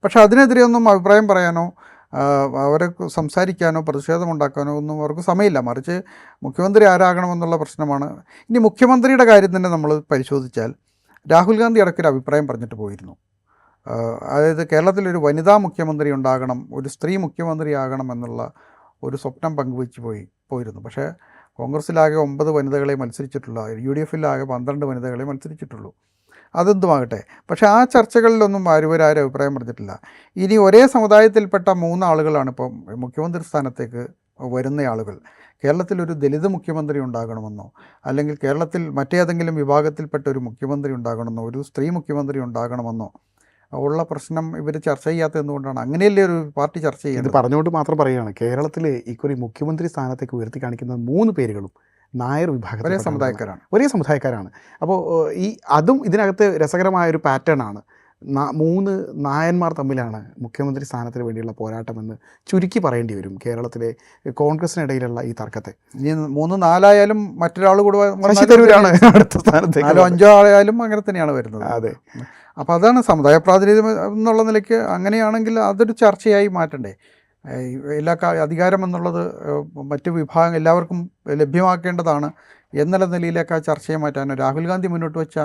പക്ഷേ അതിനെതിരെ ഒന്നും അഭിപ്രായം പറയാനോ അവരെ സംസാരിക്കാനോ പ്രതിഷേധമുണ്ടാക്കാനോ ഒന്നും അവർക്ക് സമയമില്ല. മറിച്ച് മുഖ്യമന്ത്രി ആരാകണമെന്നുള്ള പ്രശ്നമാണ്. ഇനി മുഖ്യമന്ത്രിയുടെ കാര്യം തന്നെ നമ്മൾ പരിശോധിച്ചാൽ രാഹുൽ ഗാന്ധി ഇടയ്ക്കൊരു അഭിപ്രായം പറഞ്ഞിട്ട് പോയിരുന്നു. അതായത് കേരളത്തിലൊരു വനിതാ മുഖ്യമന്ത്രി ഉണ്ടാകണം, ഒരു സ്ത്രീ മുഖ്യമന്ത്രി ആകണം എന്നുള്ള ഒരു സ്വപ്നം പങ്കുവെച്ച് പോയിരുന്നു. പക്ഷേ കോൺഗ്രസ്സിലാകെ 9 വനിതകളെ മത്സരിച്ചിട്ടുള്ള, UDFിലാകെ 12 വനിതകളെ മത്സരിച്ചിട്ടുള്ളൂ. അതെന്തുമാകട്ടെ. പക്ഷേ ആ ചർച്ചകളിലൊന്നും ആരും അഭിപ്രായം പറഞ്ഞിട്ടില്ല. ഇനി ഒരേ സമുദായത്തിൽപ്പെട്ട 3 ആളുകളാണ് ഇപ്പം മുഖ്യമന്ത്രി സ്ഥാനത്തേക്ക് വരുന്ന ആളുകൾ. കേരളത്തിലൊരു ദലിത് മുഖ്യമന്ത്രി ഉണ്ടാകണമെന്നോ അല്ലെങ്കിൽ കേരളത്തിൽ മറ്റേതെങ്കിലും വിഭാഗത്തിൽപ്പെട്ട ഒരു മുഖ്യമന്ത്രി ഉണ്ടാകണമെന്നോ ഒരു സ്ത്രീ മുഖ്യമന്ത്രി ഉണ്ടാകണമെന്നോ ഉള്ള പ്രശ്നം ഇവർ ചർച്ച ചെയ്യാത്തത് എന്തുകൊണ്ടാണ്? അങ്ങനെയല്ലേ ഒരു പാർട്ടി ചർച്ച ചെയ്യുന്നത്? ഇത് പറഞ്ഞുകൊണ്ട് മാത്രം പറയുകയാണ്, കേരളത്തിൽ ഇക്കുറി മുഖ്യമന്ത്രി സ്ഥാനത്തേക്ക് ഉയർത്തി കാണിക്കുന്ന 3 പേരുകളും നായർ വിഭാഗത്തിൽ ഒരേ സമുദായക്കാരാണ്. അപ്പോൾ അതും ഇതിനകത്ത് രസകരമായൊരു പാറ്റേൺ ആണ്. 3 നായന്മാർ തമ്മിലാണ് മുഖ്യമന്ത്രി സ്ഥാനത്തിന് വേണ്ടിയുള്ള പോരാട്ടമെന്ന് ചുരുക്കി പറയേണ്ടി വരും കേരളത്തിലെ കോൺഗ്രസിനിടയിലുള്ള ഈ തർക്കത്തെ. ഇനി 3-4 ആയാലും മറ്റൊരാൾ കൂടെ അടുത്ത സ്ഥാനത്ത് 4-5 ആയാലും അങ്ങനെ തന്നെയാണ് വരുന്നത്. അതെ. അപ്പോൾ അതാണ് സമുദായ പ്രാതിനിധ്യം എന്നുള്ള നിലയ്ക്ക്. അങ്ങനെയാണെങ്കിൽ അതൊരു ചർച്ചയായി മാറ്റണ്ടേ? എല്ലാ അധികാരം എന്നുള്ളത് മറ്റു വിഭാഗം എല്ലാവർക്കും ലഭ്യമാക്കേണ്ടതാണ് എന്നുള്ള നിലയിലേക്ക് ആ ചർച്ചയെ മാറ്റാൻ രാഹുൽ ഗാന്ധി മുന്നോട്ട് വെച്ച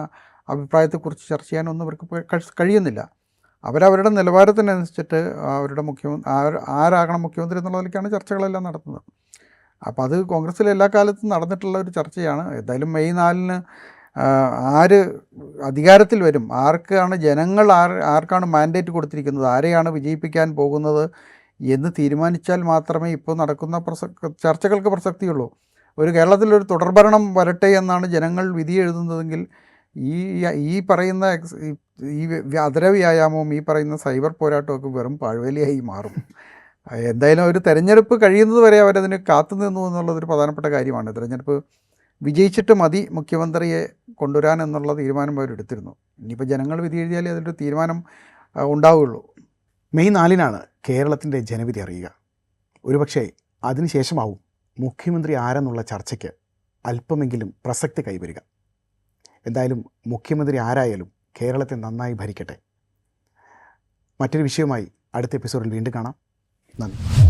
അഭിപ്രായത്തെക്കുറിച്ച് ചർച്ച ചെയ്യാനൊന്നും അവർക്ക് കഴിയുന്നില്ല. അവരവരുടെ നിലവാരത്തിനനുസരിച്ചിട്ട് അവരുടെ ആരാകണം മുഖ്യമന്ത്രി എന്നുള്ള നിലയ്ക്കാണ് ചർച്ചകളെല്ലാം നടത്തുന്നത്. അപ്പോൾ അത് കോൺഗ്രസ്സിൽ എല്ലാ കാലത്തും നടന്നിട്ടുള്ള ഒരു ചർച്ചയാണ്. എന്തായാലും മെയ് 4-ന് ആര് അധികാരത്തിൽ വരും, ആർക്കാണ് ജനങ്ങൾ ആർക്കാണ് മാൻഡേറ്റ് കൊടുത്തിരിക്കുന്നത്, ആരെയാണ് വിജയിപ്പിക്കാൻ പോകുന്നത് എന്ന് തീരുമാനിച്ചാൽ മാത്രമേ ഇപ്പോൾ നടക്കുന്ന ചർച്ചകൾക്ക് പ്രസക്തിയുള്ളൂ. കേരളത്തിലൊരു തുടർഭരണം വരട്ടെ എന്നാണ് ജനങ്ങൾ വിധി എഴുതുന്നതെങ്കിൽ ഈ പറയുന്ന ഈ അതര വ്യായാമവും ഈ പറയുന്ന സൈബർ പോരാട്ടമൊക്കെ വെറും പാഴ്വേലിയായി മാറും. എന്തായാലും ഒരു തെരഞ്ഞെടുപ്പ് കഴിയുന്നത് വരെ അവരതിന് കാത്തു നിന്നു എന്നുള്ളതൊരു പ്രധാനപ്പെട്ട കാര്യമാണ്. തെരഞ്ഞെടുപ്പ് വിജയിച്ചിട്ട് മതി മുഖ്യമന്ത്രിയെ കൊണ്ടുവരാൻ എന്നുള്ള തീരുമാനം അവരെടുത്തിരുന്നു. ഇനിയിപ്പോൾ ജനങ്ങൾ വിധി എഴുതിയാലേ അതിൻ്റെ തീരുമാനം ഉണ്ടാവുകയുള്ളൂ. മെയ് 4-നാണ് കേരളത്തിൻ്റെ ജനവിധി അറിയുക. ഒരുപക്ഷെ അതിനുശേഷമാവും മുഖ്യമന്ത്രി ആരെന്നുള്ള ചർച്ചയ്ക്ക് അല്പമെങ്കിലും പ്രസക്തി കൈവരിക. എന്തായാലും മുഖ്യമന്ത്രി ആരായാലും കേരളത്തെ നന്നായി ഭരിക്കട്ടെ. മറ്റൊരു വിഷയവുമായി അടുത്ത എപ്പിസോഡിൽ വീണ്ടും കാണാം. നന്ദി.